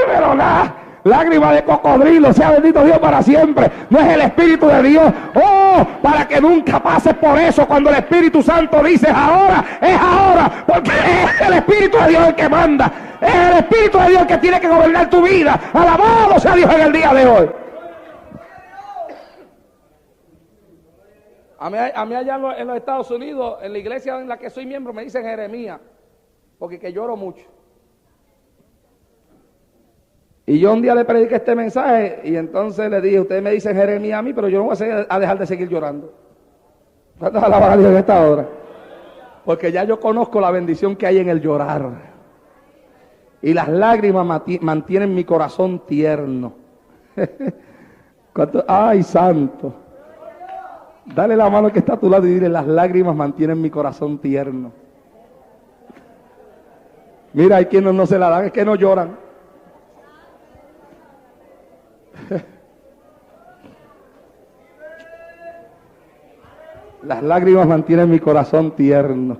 pero nada. Lágrimas de cocodrilo, sea bendito Dios para siempre. No es el Espíritu de Dios. Oh, para que nunca pases por eso. Cuando el Espíritu Santo dice ahora, es ahora. Porque es el Espíritu de Dios el que manda. Es el Espíritu de Dios el que tiene que gobernar tu vida. Alabado sea Dios en el día de hoy. A mí allá en los Estados Unidos, en la iglesia en la que soy miembro, me dicen Jeremías. Porque que lloro mucho. Y yo un día le prediqué este mensaje y entonces le dije, ustedes me dicen Jeremías a mí, pero yo no voy a dejar de seguir llorando. ¿Cuántos alaban a Dios en esta hora? Porque ya yo conozco la bendición que hay en el llorar. Y las lágrimas mantienen mi corazón tierno. ¡Ay, santo! Dale la mano que está a tu lado y dile, las lágrimas mantienen mi corazón tierno. Mira, hay quienes no se la dan, es que no lloran. Las lágrimas mantienen mi corazón tierno.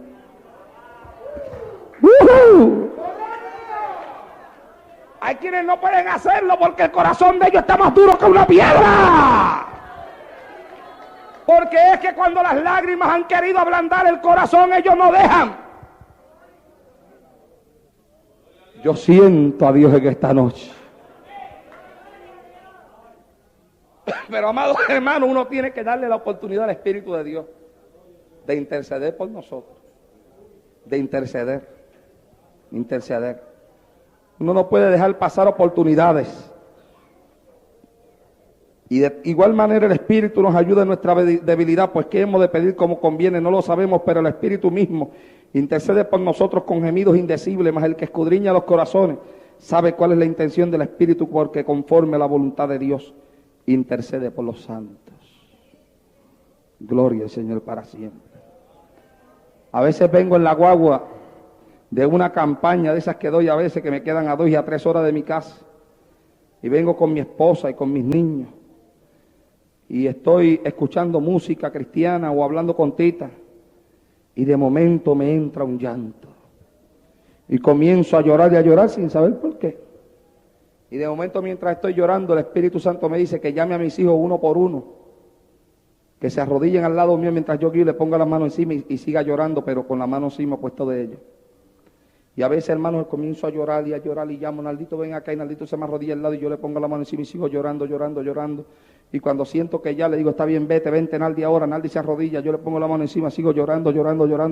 Hay quienes no pueden hacerlo porque el corazón de ellos está más duro que una piedra. Porque es que cuando las lágrimas han querido ablandar el corazón, ellos no dejan. Yo siento a Dios en esta noche. Pero amados hermanos, uno tiene que darle la oportunidad al Espíritu de Dios de interceder por nosotros, de interceder. Uno no puede dejar pasar oportunidades. Y de igual manera el Espíritu nos ayuda en nuestra debilidad, pues ¿qué hemos de pedir como conviene? No lo sabemos, pero el Espíritu mismo intercede por nosotros con gemidos indecibles, mas el que escudriña los corazones sabe cuál es la intención del Espíritu, porque conforme a la voluntad de Dios intercede por los santos. Gloria al Señor para siempre. A veces vengo en la guagua de una campaña de esas que doy a veces, que me quedan a 2 y a 3 horas de mi casa, y vengo con mi esposa y con mis niños, y estoy escuchando música cristiana o hablando con Tita, y de momento me entra un llanto, y comienzo a llorar y a llorar sin saber por qué. Y de momento, mientras estoy llorando, el Espíritu Santo me dice que llame a mis hijos uno por uno, que se arrodillen al lado mío mientras yo guío y le ponga la mano encima y siga llorando, pero con la mano encima puesto de ellos. Y a veces, hermanos, comienzo a llorar y llamo, Naldito, ven acá, y Naldito se me arrodilla al lado y yo le pongo la mano encima y sigo llorando. Y cuando siento que ya le digo, está bien, vente, Naldi ahora, Naldi se arrodilla, yo le pongo la mano encima, sigo llorando,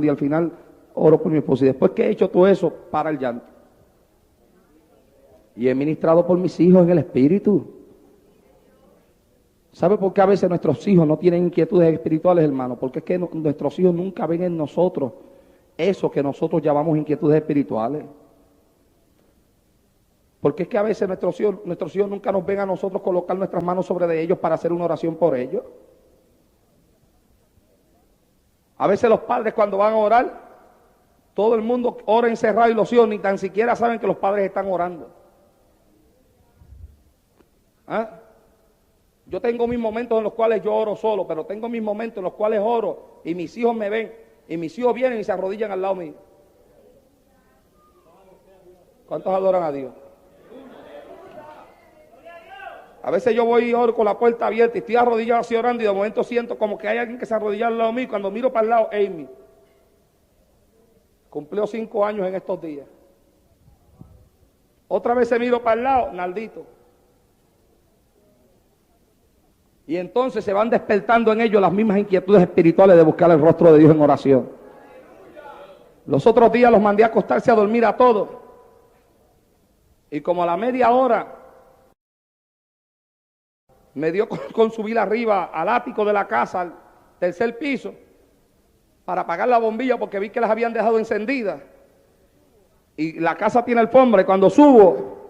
y al final oro por mi esposa. Y después que he hecho todo eso, para el llanto. Y he ministrado por mis hijos en el Espíritu. ¿Sabe por qué a veces nuestros hijos no tienen inquietudes espirituales, hermano? Porque es que nuestros hijos nunca ven en nosotros eso que nosotros llamamos inquietudes espirituales. Porque es que a veces nuestros hijos nunca nos ven a nosotros colocar nuestras manos sobre de ellos para hacer una oración por ellos. A veces los padres, cuando van a orar, todo el mundo ora encerrado y los hijos ni tan siquiera saben que los padres están orando. ¿Ah? Yo tengo mis momentos en los cuales yo oro solo, pero tengo mis momentos en los cuales oro y mis hijos me ven y mis hijos vienen y se arrodillan al lado mío. ¿Cuántos adoran a Dios? A veces yo voy y oro con la puerta abierta y estoy arrodillado así orando y de momento siento como que hay alguien que se arrodilla al lado mío y cuando miro para el lado, Amy. Cumplió 5 años en estos días. Otra vez se miró para el lado, Naldito. Y entonces se van despertando en ellos las mismas inquietudes espirituales de buscar el rostro de Dios en oración. Los otros días los mandé a acostarse a dormir a todos. Y como a la media hora me dio con subir arriba al ático de la casa, al tercer piso, para apagar la bombilla porque vi que las habían dejado encendidas. Y la casa tiene alfombra y cuando subo,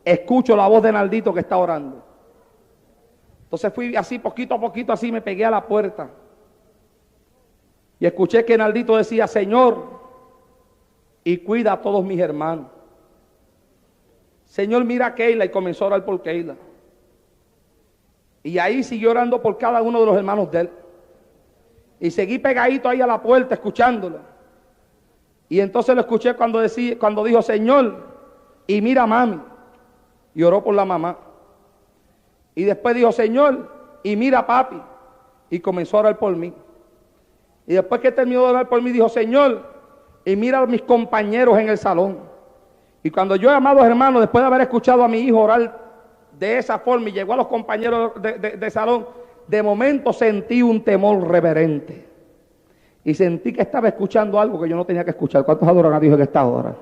escucho la voz de Naldito que está orando. Entonces fui así, poquito a poquito, así me pegué a la puerta. Y escuché que Naldito decía, Señor, y cuida a todos mis hermanos. Señor, mira a Keila, y comenzó a orar por Keila. Y ahí siguió orando por cada uno de los hermanos de él. Y seguí pegadito ahí a la puerta, escuchándolo. Y entonces lo escuché cuando dijo, Señor, y mira a mami. Y oró por la mamá. Y después dijo, Señor, y mira a papi. Y comenzó a orar por mí. Y después que terminó de orar por mí, dijo, Señor, y mira a mis compañeros en el salón. Y cuando yo, amados hermanos, después de haber escuchado a mi hijo orar de esa forma y llegó a los compañeros de salón, de momento sentí un temor reverente. Y sentí que estaba escuchando algo que yo no tenía que escuchar. ¿Cuántos adoran a Dios en esta hora?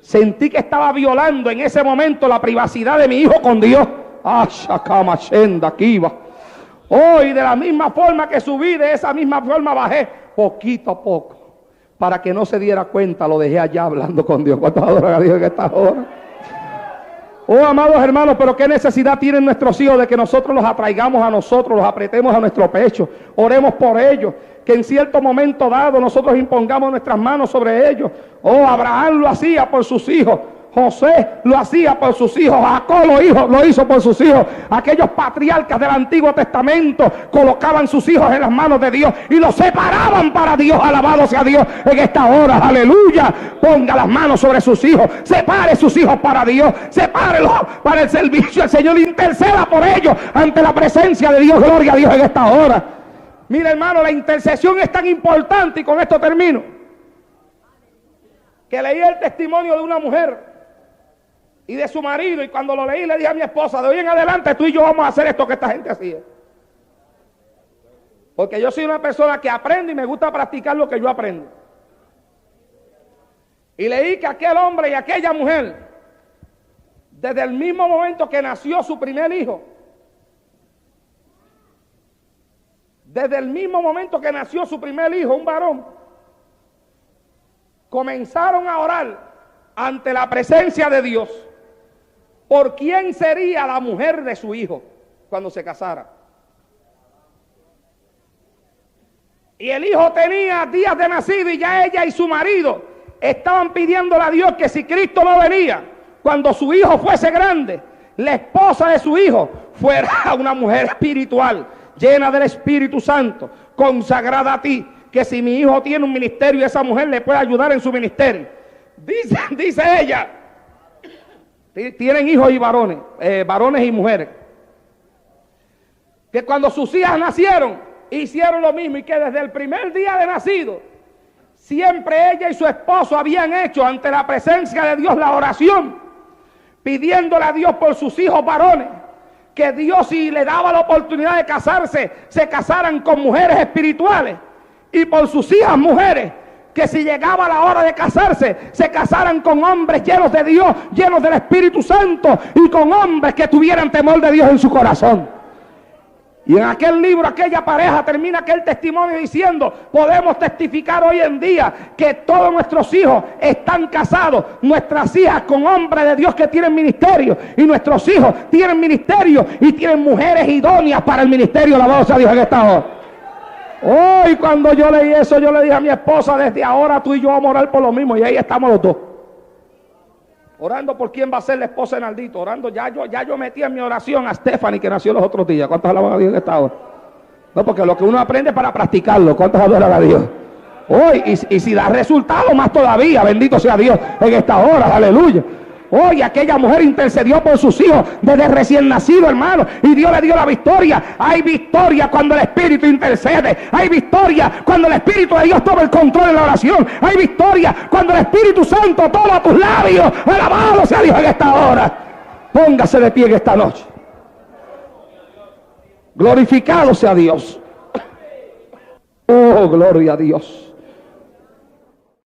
Sentí que estaba violando en ese momento la privacidad de mi hijo con Dios. Oh, y de la misma forma que subí, de esa misma forma bajé, poquito a poco. Para que no se diera cuenta, lo dejé allá hablando con Dios. ¿Cuántos adoran a Dios en esta hora? Oh, amados hermanos, pero qué necesidad tienen nuestros hijos de que nosotros los atraigamos a nosotros, los apretemos a nuestro pecho, oremos por ellos, que en cierto momento dado nosotros impongamos nuestras manos sobre ellos. Oh, Abraham lo hacía por sus hijos, José lo hacía por sus hijos, Jacob lo hizo por sus hijos. Aquellos patriarcas del Antiguo Testamento colocaban sus hijos en las manos de Dios y los separaban para Dios. Alabado sea Dios en esta hora, aleluya. Ponga las manos sobre sus hijos, separe sus hijos para Dios, sepárelos para el servicio. El Señor interceda por ellos ante la presencia de Dios. Gloria a Dios en esta hora. Mira, hermano, la intercesión es tan importante, y con esto termino, que leí el testimonio de una mujer y de su marido, y cuando lo leí le dije a mi esposa, de hoy en adelante tú y yo vamos a hacer esto que esta gente hacía. Porque yo soy una persona que aprende y me gusta practicar lo que yo aprendo. Y leí que aquel hombre y aquella mujer, desde el mismo momento que nació su primer hijo, un varón, comenzaron a orar ante la presencia de Dios por quién sería la mujer de su hijo cuando se casara. Y el hijo tenía días de nacido y ya ella y su marido estaban pidiéndole a Dios que si Cristo no venía, cuando su hijo fuese grande, la esposa de su hijo fuera una mujer espiritual, llena del Espíritu Santo, consagrada a ti, que si mi hijo tiene un ministerio, esa mujer le puede ayudar en su ministerio. Dice ella, tienen hijos y varones, varones y mujeres, que cuando sus hijas nacieron, hicieron lo mismo, y que desde el primer día de nacido, siempre ella y su esposo habían hecho ante la presencia de Dios la oración, pidiéndole a Dios por sus hijos varones, que Dios, si le daba la oportunidad de casarse, se casaran con mujeres espirituales, y por sus hijas mujeres, que si llegaba la hora de casarse, se casaran con hombres llenos de Dios, llenos del Espíritu Santo, y con hombres que tuvieran temor de Dios en su corazón. Y en aquel libro, aquella pareja termina aquel testimonio diciendo, podemos testificar hoy en día que todos nuestros hijos están casados, nuestras hijas con hombres de Dios que tienen ministerio, y nuestros hijos tienen ministerio y tienen mujeres idóneas para el ministerio. Alabado sea Dios en esta hora. Hoy cuando yo leí eso, yo le dije a mi esposa, desde ahora tú y yo vamos a orar por lo mismo, y ahí estamos los dos. Orando por quién va a ser la esposa de Naldito, orando, ya yo metí en mi oración a Stephanie, que nació los otros días. ¿Cuántos alaban a Dios en esta hora? No, porque lo que uno aprende es para practicarlo. ¿Cuántos adoran a Dios? Hoy, y si da resultado, más todavía, bendito sea Dios en esta hora, aleluya. Oye, aquella mujer intercedió por sus hijos desde recién nacido, hermano, y Dios le dio la victoria. Hay victoria cuando el Espíritu intercede. Hay victoria cuando el Espíritu de Dios toma el control de la oración. Hay victoria cuando el Espíritu Santo toma tus labios. Alabado sea Dios en esta hora. Póngase de pie en esta noche. Glorificado sea Dios. Oh, gloria a Dios.